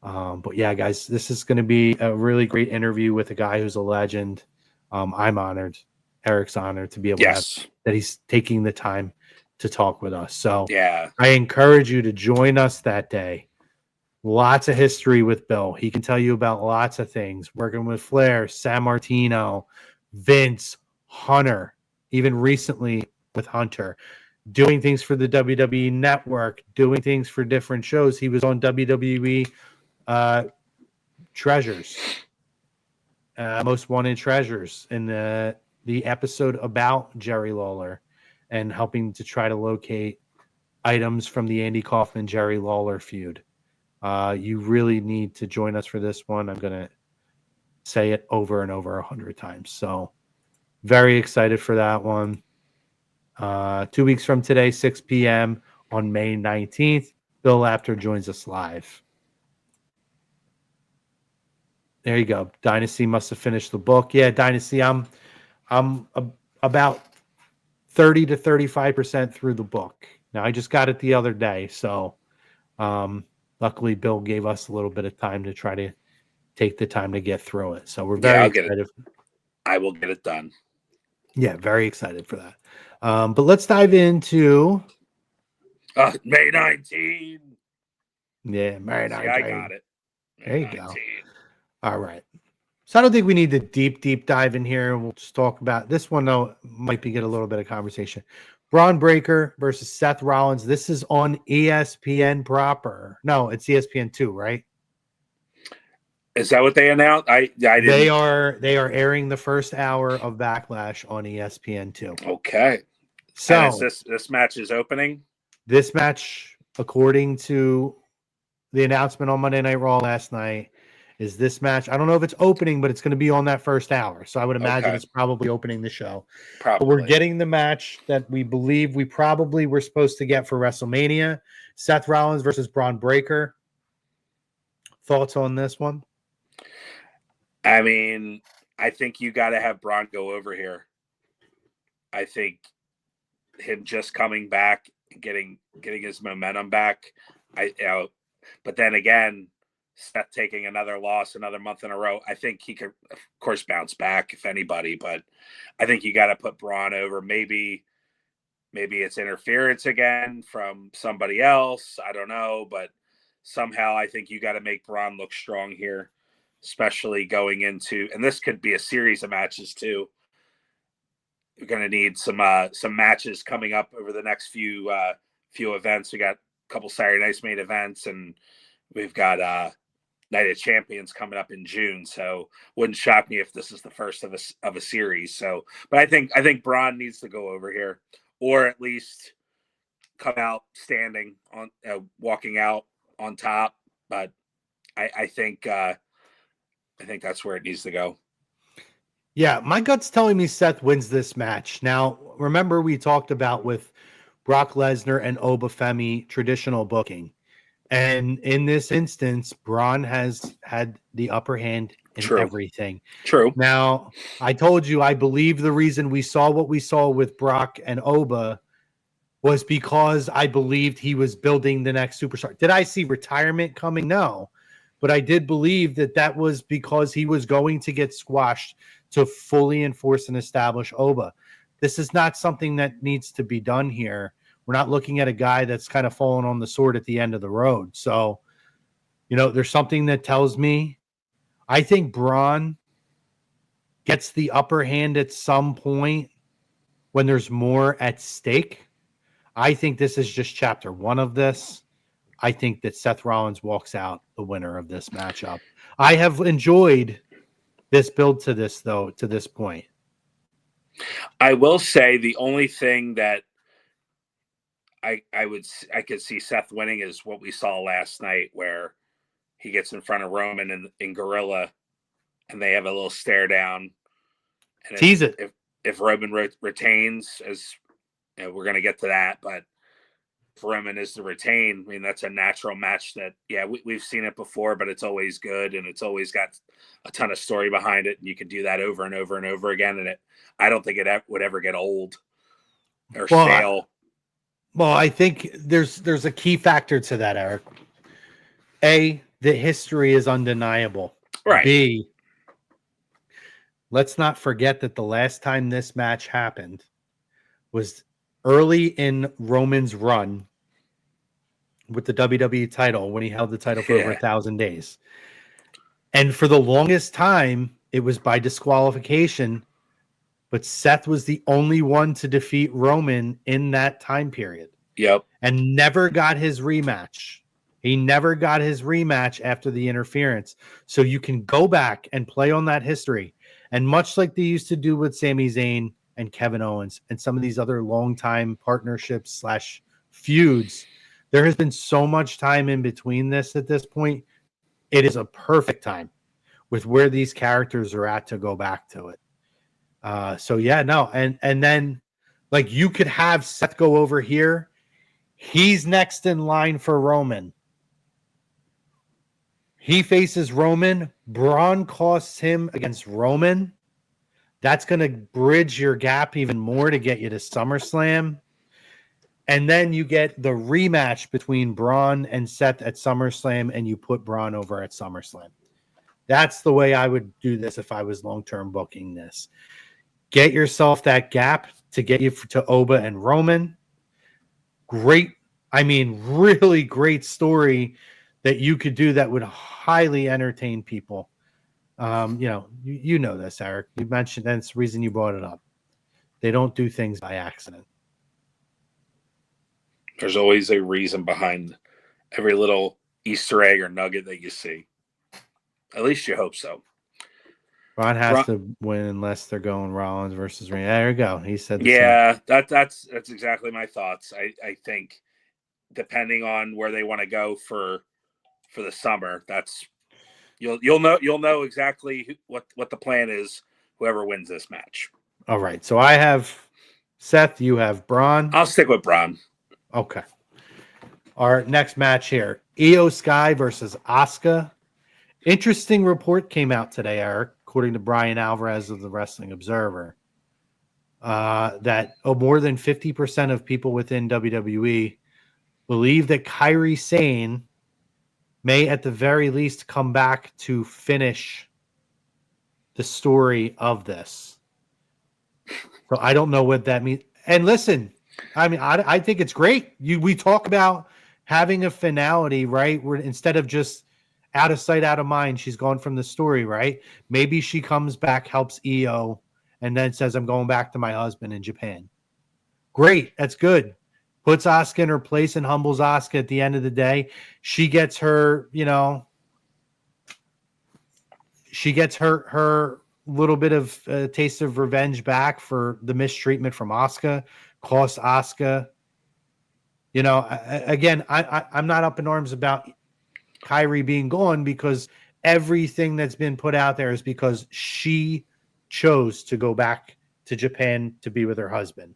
But yeah, guys, this is going to be a really great interview with a guy who's a legend. I'm honored. Eric's honored to be able to have, that he's taking the time to talk with us. So yeah, I encourage you to join us that day. Lots of history with Bill. He can tell you about lots of things. Working with Flair, San Martino, Vince, Hunter, even recently with Hunter. Doing things for the WWE Network, doing things for different shows. He was on WWE Treasures, Most Wanted Treasures, in the episode about Jerry Lawler, and helping to try to locate items from the Andy Kaufman Jerry Lawler feud. You really need to join us for this one. I'm going to say it over and over 100 times. So very excited for that one. 2 weeks from today, 6 p.m. on May 19th, Bill Apter joins us live. There you go. Dynasty must have finished the book. Yeah, Dynasty, I'm about 30 to 35% through the book. Now, I just got it the other day, so luckily Bill gave us a little bit of time to try to take the time to get through it. So we're very excited. I will get it done. Yeah, very excited for that. But let's dive into May 19. Yeah, May See, 19. I got it. There you go. All right. So I don't think we need to deep dive in here. We'll just talk about this one, though. Might be get a little bit of conversation. Braun Breaker versus Seth Rollins. This is on ESPN proper. No, it's ESPN2, right? Is that what they announced? I didn't. They are airing the first hour of Backlash on ESPN2. Okay. So and this match is opening. This match, according to the announcement on Monday Night Raw last night, is this match. I don't know if it's opening, but it's going to be on that first hour. So I would imagine it's probably opening the show. Probably. But we're getting the match that we believe we probably were supposed to get for WrestleMania. Seth Rollins versus Braun Breaker. Thoughts on this one? I mean, I think you got to have Braun go over here. I think him just coming back, getting his momentum back. But then again, Seth taking another loss another month in a row. I think he could, of course, bounce back if anybody. But I think you got to put Braun over. Maybe it's interference again from somebody else. I don't know, but somehow I think you got to make Braun look strong here, especially going into, and this could be a series of matches too. You're going to need some matches coming up over the next few events. We got a couple Saturday Night's main events, and we've got Night of Champions coming up in June. So wouldn't shock me if this is the first of a series. So, but I think Braun needs to go over here, or at least come out standing on, walking out on top. But I think that's where it needs to go. Yeah, my gut's telling me Seth wins this match. Now, remember we talked about with Brock Lesnar and Obafemi traditional booking. And in this instance, Braun has had the upper hand in everything. True. Now, I told you I believe the reason we saw what we saw with Brock and Oba was because I believed he was building the next superstar. Did I see retirement coming? No. But I did believe that was because he was going to get squashed to fully enforce and establish Oba. This is not something that needs to be done here. We're not looking at a guy that's kind of fallen on the sword at the end of the road. So, there's something that tells me I think Braun gets the upper hand at some point when there's more at stake. I think this is just chapter 1 of this. I think that Seth Rollins walks out the winner of this matchup. I have enjoyed this build to this, though, to this point. I will say the only thing that I could see Seth winning is what we saw last night, where he gets in front of Roman in Gorilla, and they have a little stare down. And tease it. If Roman retains, as we're going to get to that, but if Roman is to retain, I mean, that's a natural match that, we've seen it before, but it's always good, and it's always got a ton of story behind it, and you can do that over and over and over again, and I don't think it would ever get old or stale. I think there's a key factor to that, Eric. A, the history is undeniable. Right. B, let's not forget that the last time this match happened was early in Roman's run with the WWE title, when he held the title for over 1,000 days. And for the longest time, it was by disqualification, but Seth was the only one to defeat Roman in that time period. Yep. And never got his rematch. He never got his rematch after the interference. So you can go back and play on that history. And much like they used to do with Sami Zayn and Kevin Owens and some of these other long-time partnerships / feuds, there has been so much time in between this at this point. It is a perfect time with where these characters are at to go back to it. And then like you could have Seth go over here. He's next in line for Roman. He faces Roman. Braun costs him against Roman. That's going to bridge your gap even more to get you to SummerSlam. And then you get the rematch between Braun and Seth at SummerSlam, and you put Braun over at SummerSlam. That's the way I would do this if I was long-term booking this. Get yourself that gap to get you to Oba and Roman. Great I mean, really great story that you could do that would highly entertain people. You know this, Eric. You mentioned that's the reason you brought it up. They don't do things by accident. There's always a reason behind every little Easter egg or nugget that you see. At least you hope so. Ron has to win unless they're going Rollins versus Reigns. There you go. He said the same. That's exactly my thoughts. I think depending on where they want to go for the summer, that's you'll know exactly what the plan is. Whoever wins this match. All right. So I have Seth. You have Braun. I'll stick with Braun. Okay. Our next match here: Io Sky versus Asuka. Interesting report came out today, Eric, according to Brian Alvarez of the Wrestling Observer, that more than 50% of people within WWE believe that Kairi Sane may, at the very least, come back to finish the story of this. So I don't know what that means. And listen, I mean, I think it's great. We talk about having a finality, right? Where instead of just out of sight, out of mind, she's gone from the story, right? Maybe she comes back, helps Io, and then says, I'm going back to my husband in Japan. Great. That's good. Puts Asuka in her place and humbles Asuka at the end of the day. She gets her, she gets her little bit of taste of revenge back for the mistreatment from Asuka. Cost Asuka. Again, I'm not up in arms about Kairi being gone because everything that's been put out there is because she chose to go back to Japan to be with her husband.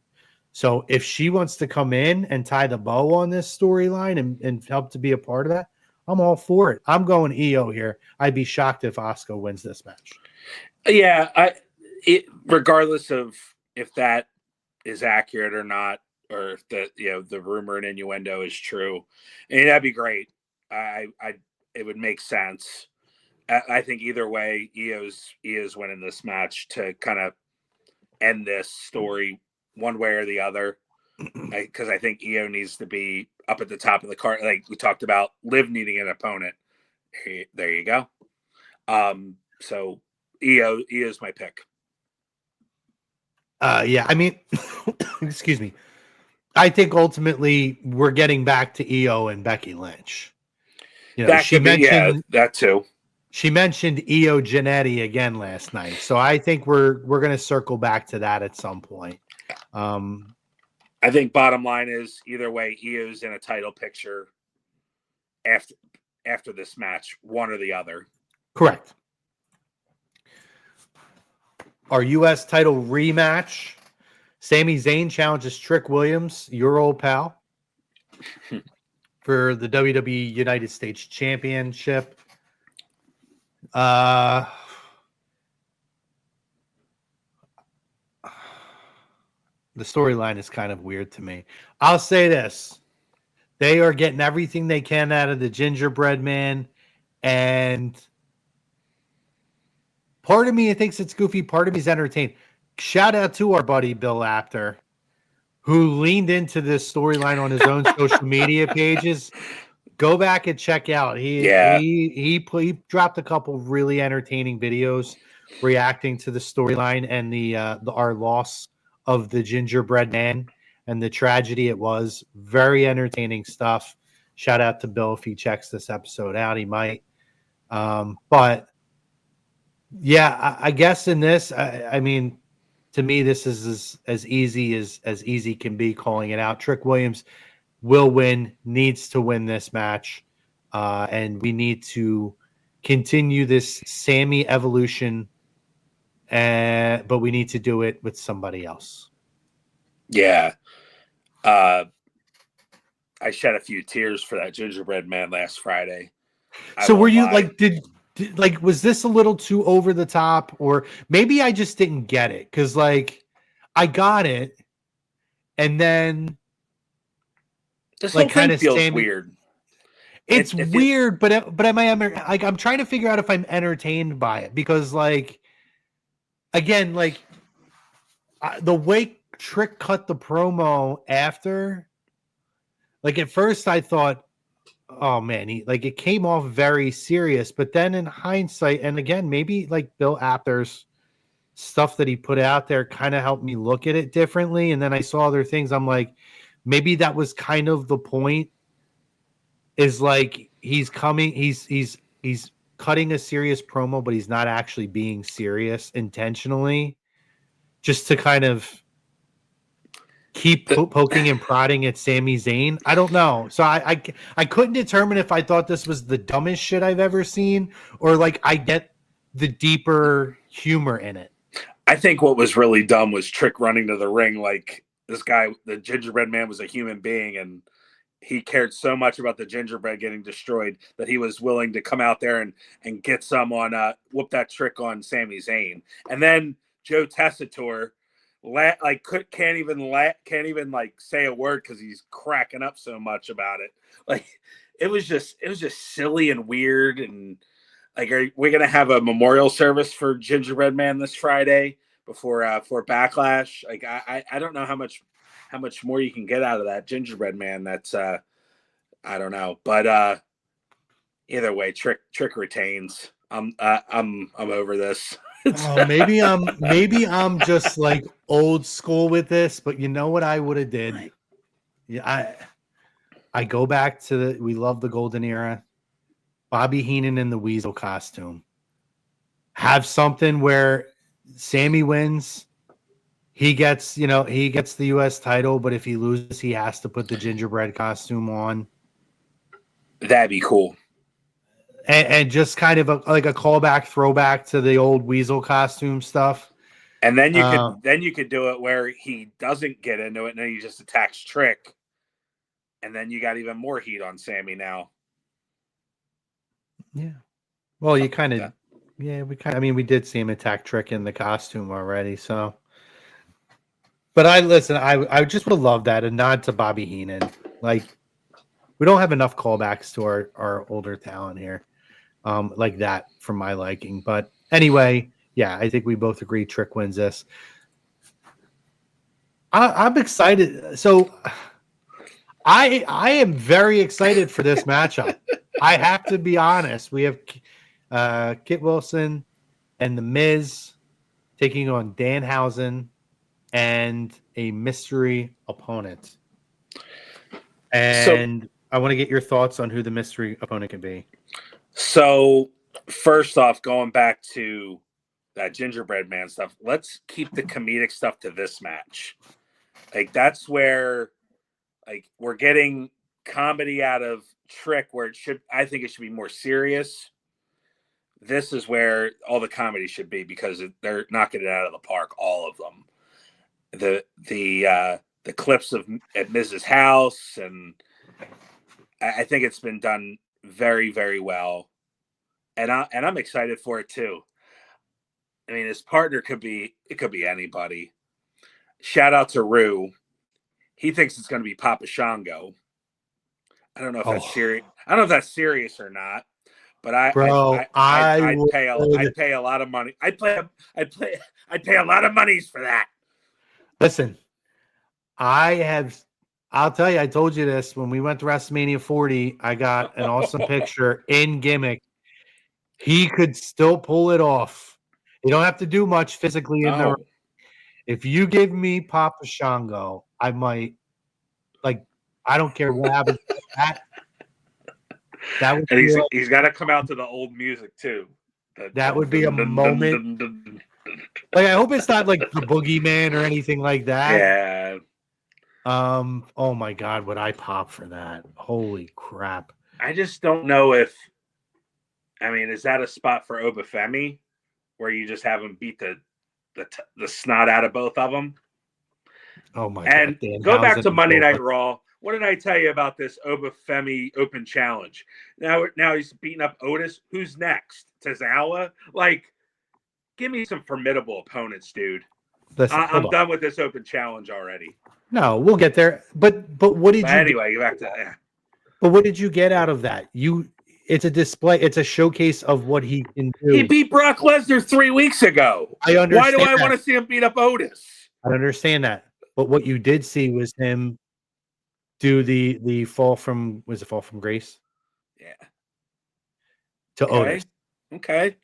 So if she wants to come in and tie the bow on this storyline and help to be a part of that, I'm all for it. I'm going Io here. I'd be shocked if Asuka wins this match. Yeah, regardless of if that is accurate or not, or if the rumor and innuendo is true, that'd be great. It would make sense. I think either way, Io's winning this match to kind of end this story one way or the other. Because I think Io needs to be up at the top of the card, like we talked about. Liv needing an opponent. There you go. So Io's my pick. Yeah, I mean, excuse me. I think ultimately we're getting back to Io and Becky Lynch. She mentioned that too. She mentioned Io Giannetti again last night, so I think we're going to circle back to that at some point. I think bottom line is either way, Io's in a title picture after this match, one or the other. Correct. Our U.S. title rematch: Sami Zayn challenges Trick Williams, your old pal, for the WWE United States Championship. The storyline is kind of weird to me. I'll say this. They are getting everything they can out of the gingerbread man. And part of me thinks it's goofy. Part of me is entertained. Shout out to our buddy Bill Apter, who leaned into this storyline on his own social media pages. Go back and check out. He dropped a couple really entertaining videos reacting to the storyline and our loss of the gingerbread man and the tragedy it was. Very entertaining stuff. Shout out to Bill if he checks this episode out. He might. But yeah, I guess in this, I mean, to me, this is as easy as easy can be, calling it out. Trick Williams will win, needs to win this match. And we need to continue this Sammy evolution. But we need to do it with somebody else. Yeah. I shed a few tears for that gingerbread man last Friday. So were you like, did was this a little too over the top, or maybe I just didn't get it? Cause like I got it. And then this whole thing feels weird. It's weird, but am I like, I'm trying to figure out if I'm entertained by it, because like, again, like the way Trick cut the promo after, Like at first I thought, oh man, it came off very serious, but then in hindsight, and again, maybe like Bill Apter's stuff that he put out there kind of helped me look at it differently. And then I saw other things. I'm like, maybe that was kind of the point, is like he's cutting a serious promo, but he's not actually being serious intentionally, just to kind of keep poking and prodding at Sami Zayn. I don't know. So I couldn't determine if I thought this was the dumbest shit I've ever seen, or like I get the deeper humor in it. I think what was really dumb was Trick running to the ring like this guy, the gingerbread man, was a human being, and he cared so much about the gingerbread getting destroyed that he was willing to come out there and get some on whoop that trick on Sami Zayn. And then Joe Tessitore can't even like say a word because he's cracking up so much about it. Like it was just silly and weird. And like, are we gonna have a memorial service for Gingerbread Man this Friday before Backlash? Like I don't know how much more you can get out of that Gingerbread Man. That's I don't know, but either way, Trick retains. I'm over this. Oh, maybe I'm just like old school with this, but you know what I would have did? Yeah, I go back to we love the golden era. Bobby Heenan in the Weasel costume. Have something where Sammy wins. He gets the US title, but if he loses, he has to put the gingerbread costume on. That'd be cool. And just kind of like a callback, throwback to the old Weasel costume stuff. And then you could do it where he doesn't get into it, and then he just attacks Trick, and then you got even more heat on Sammy now. Yeah. Well, you kind of, we did see him attack Trick in the costume already, so. But I just would love that, a nod to Bobby Heenan. Like, we don't have enough callbacks to our older talent here. Like that for my liking. But anyway, yeah, I think we both agree Trick wins this. I'm excited. So I am very excited for this matchup. I have to be honest. We have Kit Wilson and The Miz taking on Danhausen and a mystery opponent. And I want to get your thoughts on who the mystery opponent can be. So, first off, going back to that Gingerbread Man stuff, let's keep the comedic stuff to this match. Like, that's where, like, we're getting comedy out of Trick, where I think it should be more serious. This is where all the comedy should be, because they're knocking it out of the park, all of them. The clips at Mrs. House, and I think it's been done very, very well, and I'm excited for it too. I mean, his partner could be anybody. Shout out to Rue. He thinks it's going to be Papa Shango. I don't know if that's serious. I don't know if that's serious or not, but I'd pay a lot of money. I'd pay a lot of monies for that. Listen, I'll tell you, I told you this when we went to WrestleMania 40. I got an awesome picture in gimmick. He could still pull it off. You don't have to do much physically in the ring. If you give me Papa Shango, I might, like, I don't care what happens to that. And he's got to come out to the old music too. That would be a moment. Like, I hope it's not like the Boogeyman or anything like that. Yeah. Oh my God, would I pop for that? Holy crap. I just don't know if, I mean, is that a spot for Obafemi where you just have him beat the snot out of both of them? Oh my God. And go back to Monday Night Raw. What did I tell you about this Obafemi Open Challenge? Now he's beating up Otis. Who's next? Tozawa? Like, give me some formidable opponents, dude. Listen, I'm done with this Open Challenge already. No, we'll get there. But what did you anyway, go back to that. But what did you get out of that? It's a display, it's a showcase of what he can do. He beat Brock Lesnar 3 weeks ago. I understand. Why do I want to see him beat up Otis? I understand that. But what you did see was him do the fall from grace Yeah. to Okay. Otis. Okay.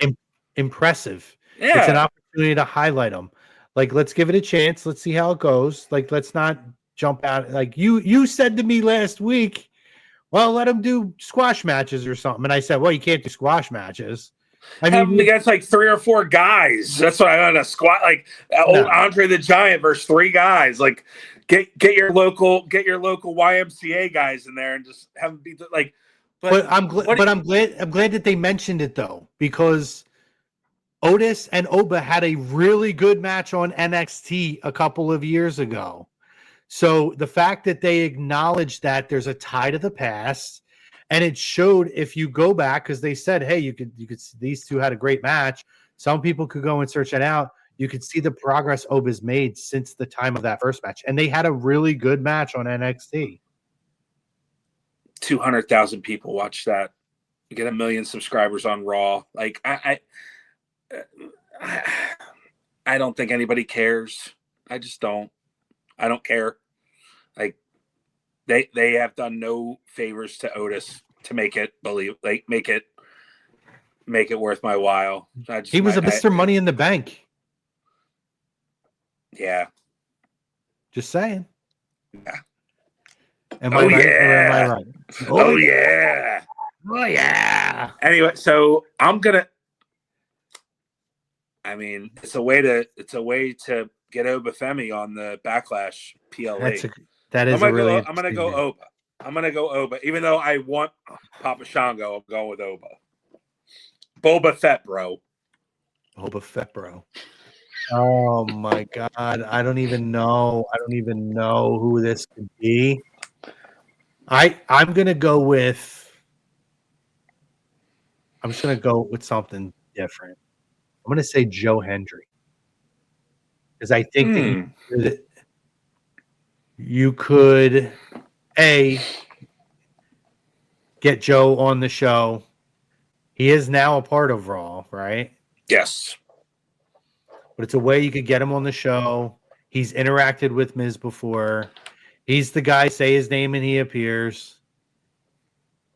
Impressive. Yeah. It's an opportunity to highlight them. Like, let's give it a chance. Let's see how it goes. Like, let's not jump out. Like you said to me last week, well, let him do squash matches or something. And I said, well, you can't do squash matches. I Have him mean, against like 3 or 4 guys. That's what I want to squat. Like old Andre the Giant versus 3 guys. Like get your local YMCA guys in there and just have them beat like. But I'm glad that they mentioned it though, because Otis and Oba had a really good match on NXT a couple of years ago. So the fact that they acknowledged that there's a tie to the past, and it showed, if you go back, because they said, hey, you could these two had a great match. Some people could go and search it out. You could see the progress Oba's made since the time of that first match, and they had a really good match on NXT. 200,000 people watch that. You get 1 million subscribers on Raw. Like I don't think anybody cares. I just don't. I don't care. Like they have done no favors to Otis to make it worth my while. He was a Mr. Money in the Bank. Yeah. Just saying. Yeah. Am I right or am I right? Oh yeah. Oh yeah. Anyway, so I'm gonna. I mean, it's a way to get Oba Femi on the Backlash PLA. I'm gonna go Oba. I'm gonna go Oba, even though I want Papa Shango. I'm going with Oba. Boba Fett, bro. Boba Fett, bro. Oh my God. I don't even know who this could be. I'm just gonna go with something different. I'm gonna say Joe Hendry. Because I think that you could get Joe on the show. He is now a part of Raw, right? Yes. But it's a way you could get him on the show. He's interacted with Miz before. He's the guy, say his name and he appears.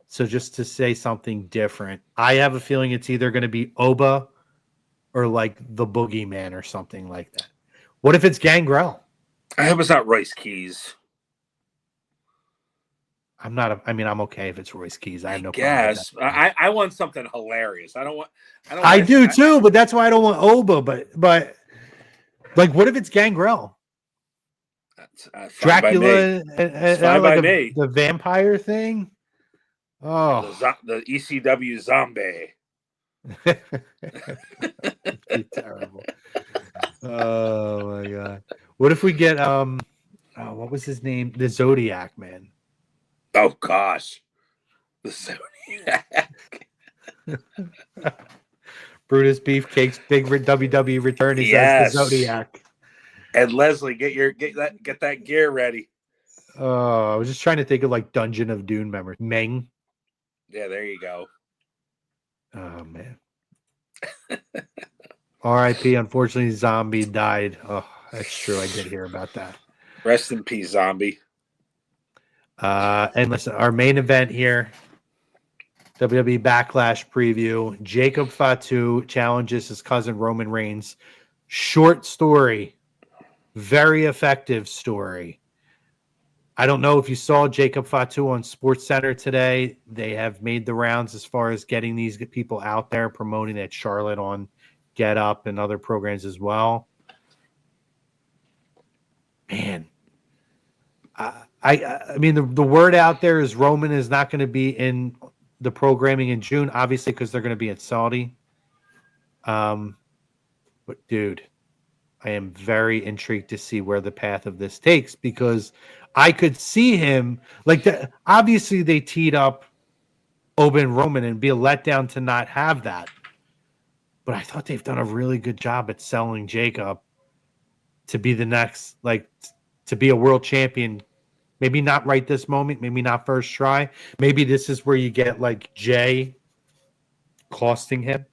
So just to say something different, I have a feeling it's either going to be Oba or like the Boogeyman or something like that. What if it's Gangrel? I hope it's not Royce Keys. I'm okay if it's Royce Keys. I have no problem with that. I want something hilarious. I do too, but that's why I don't want Oba. But like, what if it's Gangrel? Dracula and like the vampire thing. Oh, the ECW zombie. Terrible. Oh my God. What if we get what was his name? The Zodiac Man. Oh gosh. The Zodiac. Brutus Beefcake's big WWE return is as the Zodiac. And Leslie, get that gear ready. Oh, I was just trying to think of like Dungeon of Doom members. Meng. Yeah, there you go. Oh man. R.I.P. Unfortunately, Zombie died. Oh, that's true. I did hear about that. Rest in peace, Zombie. And listen, our main event here, WWE Backlash preview. Jacob Fatu challenges his cousin Roman Reigns. Short story, very effective story. I don't know if you saw Jacob Fatu on SportsCenter today. They have made the rounds as far as getting these people out there, promoting at Charlotte on Get Up and other programs as well. Man, I mean, the word out there is Roman is not going to be in the programming in June, obviously, because they're going to be at Saudi. But dude, I am very intrigued to see where the path of this takes, because I could see him like that. Obviously, they teed up Oba and Roman, and be a letdown to not have that. But I thought they've done a really good job at selling Jacob to be the next, like, to be a world champion. Maybe not right this moment, maybe not first try. Maybe this is where you get like Jay costing him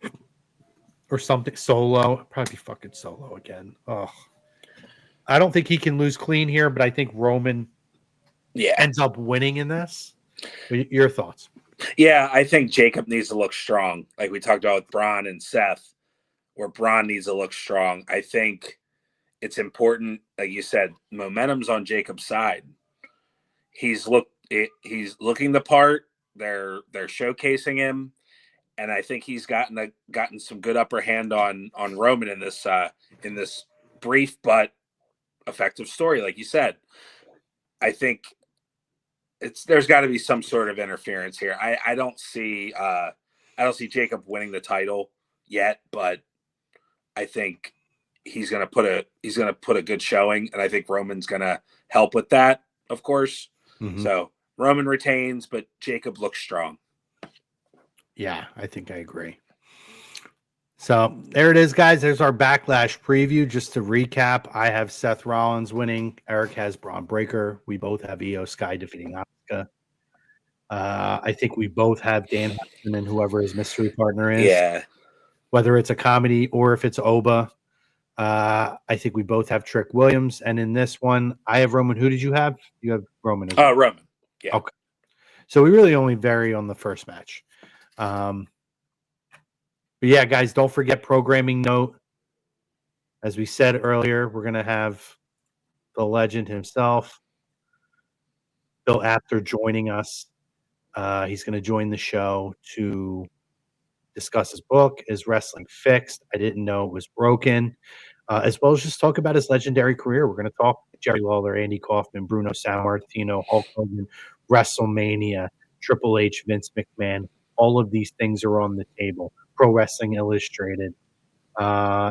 or something. Solo, probably fucking Solo again. Oh, I don't think he can lose clean here, but I think Roman ends up winning in this. Your thoughts? Yeah, I think Jacob needs to look strong, like we talked about with Braun and Seth, where Braun needs to look strong. I think it's important, like you said, momentum's on Jacob's side. He's looking the part. They're showcasing him, and I think he's gotten some good upper hand on Roman in this brief but effective story, like you said. I think there's got to be some sort of interference here. I don't see Jacob winning the title yet, but I think he's gonna put a good showing, and I think Roman's gonna help with that, of course. Mm-hmm. So Roman retains, but Jacob looks strong. Yeah, I think I agree. So there it is, guys. There's our Backlash preview. Just to recap, I have Seth Rollins winning. Eric has Braun Breaker. We both have Io Sky defeating Asuka. I think we both have Dan Hudson and whoever his mystery partner is. Yeah. Whether it's a comedy or if it's Oba. I think we both have Trick Williams. And in this one, I have Roman. Who did you have? You have Roman as well. Roman. Yeah. Okay. So we really only vary on the first match. But yeah, guys, don't forget programming note. As we said earlier, we're going to have the legend himself, Bill Apter, joining us. He's going to join the show to discuss his book, Is Wrestling Fixed? I Didn't Know It Was Broken, as well as just talk about his legendary career. We're going to talk Jerry Lawler, Andy Kaufman, Bruno Sammartino, Hulk Hogan, WrestleMania, Triple H, Vince McMahon. All of these things are on the table. Pro Wrestling Illustrated.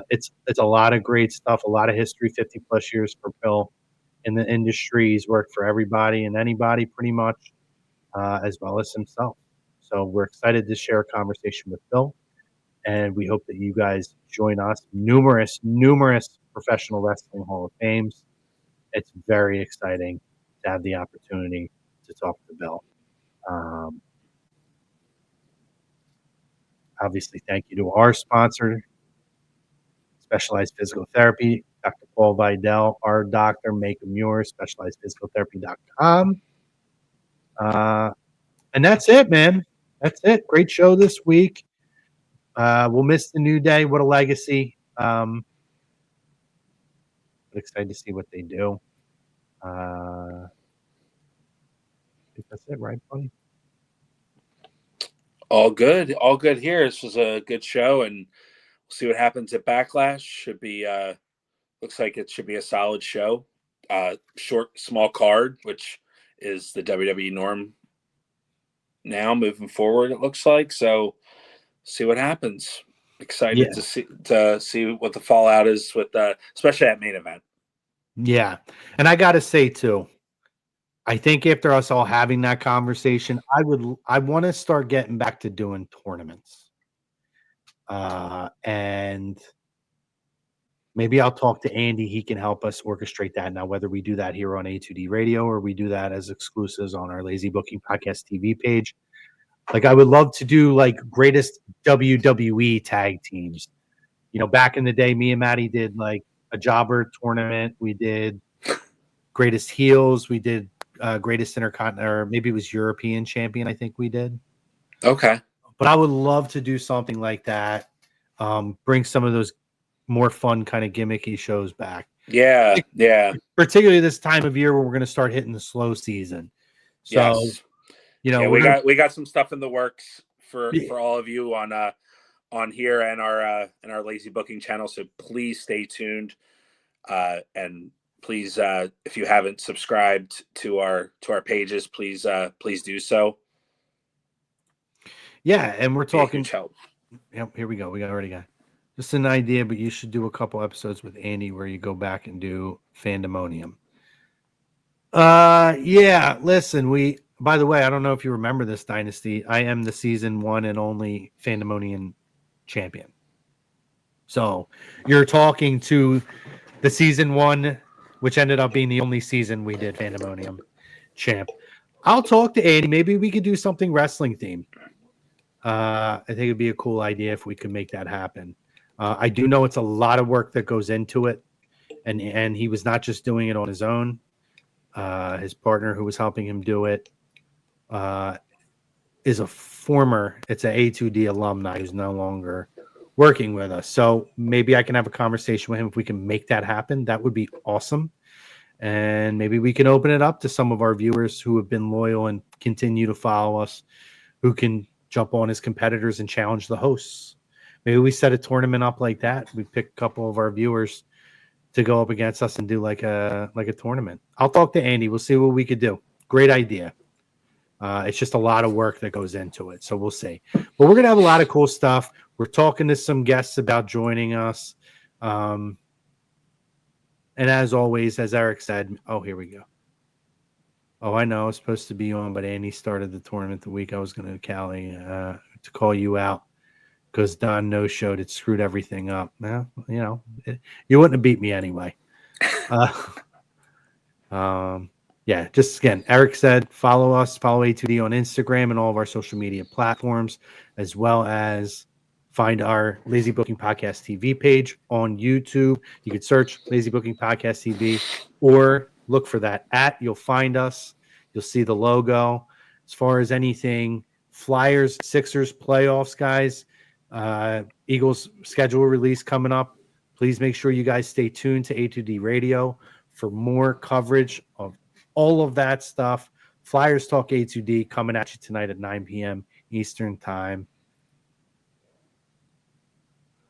It's a lot of great stuff, a lot of history, 50 plus years for Bill in the industry. He's worked for everybody and anybody pretty much, as well as himself. So we're excited to share a conversation with Bill, and we hope that you guys join us. Numerous professional wrestling Hall of Fames. It's very exciting to have the opportunity to talk to Bill. Obviously, thank you to our sponsor, Specialized Physical Therapy, Dr. Paul Vidal, our doctor. Make them yours, specializedphysicaltherapy.com. And that's it, man. That's it. Great show this week. We'll miss the New Day. What a legacy. Excited to see what they do. I think that's it, right, buddy? All good here. This was a good show, and we'll see what happens at Backlash. Should be looks like it should be a solid show. Short, small card, which is the WWE norm now moving forward. It looks like so. See what happens. Excited to see what the fallout is with especially that main event. Yeah, and I got to say too, I think after us all having that conversation, I want to start getting back to doing tournaments. And maybe I'll talk to Andy. He can help us orchestrate that. Now, whether we do that here on A2D Radio or we do that as exclusives on our Lazy Booking Podcast TV page. Like, I would love to do like greatest WWE tag teams. You know, back in the day, me and Maddie did like a jobber tournament. We did greatest heels. We did greatest intercontinental, or maybe it was European champion. I think we did. Okay. But I would love to do something like that. Bring some of those more fun kind of gimmicky shows back. Yeah. Yeah. Particularly this time of year where we're going to start hitting the slow season. So, yes. You know, yeah, we got some stuff in the works for all of you on here and our Lazy Booking channel. So please stay tuned. And please, if you haven't subscribed to our pages, please do so. Yeah, and we're talking. Yep, here we go. We already got just an idea, but you should do a couple episodes with Andy where you go back and do Fandemonium. Yeah. Listen, by the way, I don't know if you remember this, Dynasty. I am the season 1 and only Fandemonium champion. So you're talking to the season 1, which ended up being the only season we did Fandemonium champ. I'll talk to Andy. Maybe we could do something wrestling themed. I think it'd be a cool idea if we could make that happen. I do know it's a lot of work that goes into it, and he was not just doing it on his own. His partner who was helping him do it is a former, it's an A2D alumni who's no longer working with us. So maybe I can have a conversation with him if we can make that happen. That would be awesome. And maybe we can open it up to some of our viewers who have been loyal and continue to follow us, who can jump on as competitors and challenge the hosts. Maybe we set a tournament up like that. We pick a couple of our viewers to go up against us and do like a tournament. I'll talk to Andy. We'll see what we could do. Great idea. It's just a lot of work that goes into it. So we'll see. But we're going to have a lot of cool stuff. We're talking to some guests about joining us. And as always, as Eric said, oh, here we go. Oh, I know. I was supposed to be on, but Andy started the tournament the week I was going to Cali to call you out because Don no-showed. It screwed everything up. Well, you know, you wouldn't have beat me anyway. Yeah, just again, Eric said, follow us, follow A2D on Instagram and all of our social media platforms, as well as find our Lazy Booking Podcast TV page on YouTube. You could search Lazy Booking Podcast TV or look for that you'll find us. You'll see the logo. As far as anything, Flyers, Sixers, playoffs, guys, Eagles schedule release coming up. Please make sure you guys stay tuned to A2D Radio for more coverage of all of that stuff. Flyers Talk A2D coming at you tonight at 9 p.m. Eastern Time.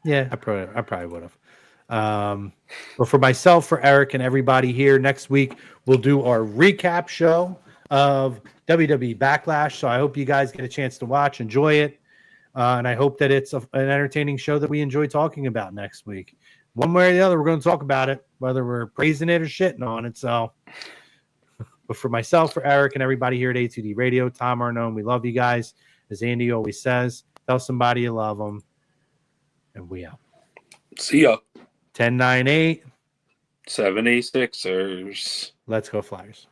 Yeah, I probably would have. But for myself, for Eric, and everybody here, next week we'll do our recap show of WWE Backlash. So I hope you guys get a chance to watch, enjoy it, and I hope that it's an entertaining show that we enjoy talking about next week. One way or the other, we're going to talk about it, whether we're praising it or shitting on it. So, but for myself, for Eric, and everybody here at A2D Radio, Tom Arnone, we love you guys. As Andy always says, tell somebody you love them. And we out. See ya. 10-9-8. 76ers. Let's go Flyers.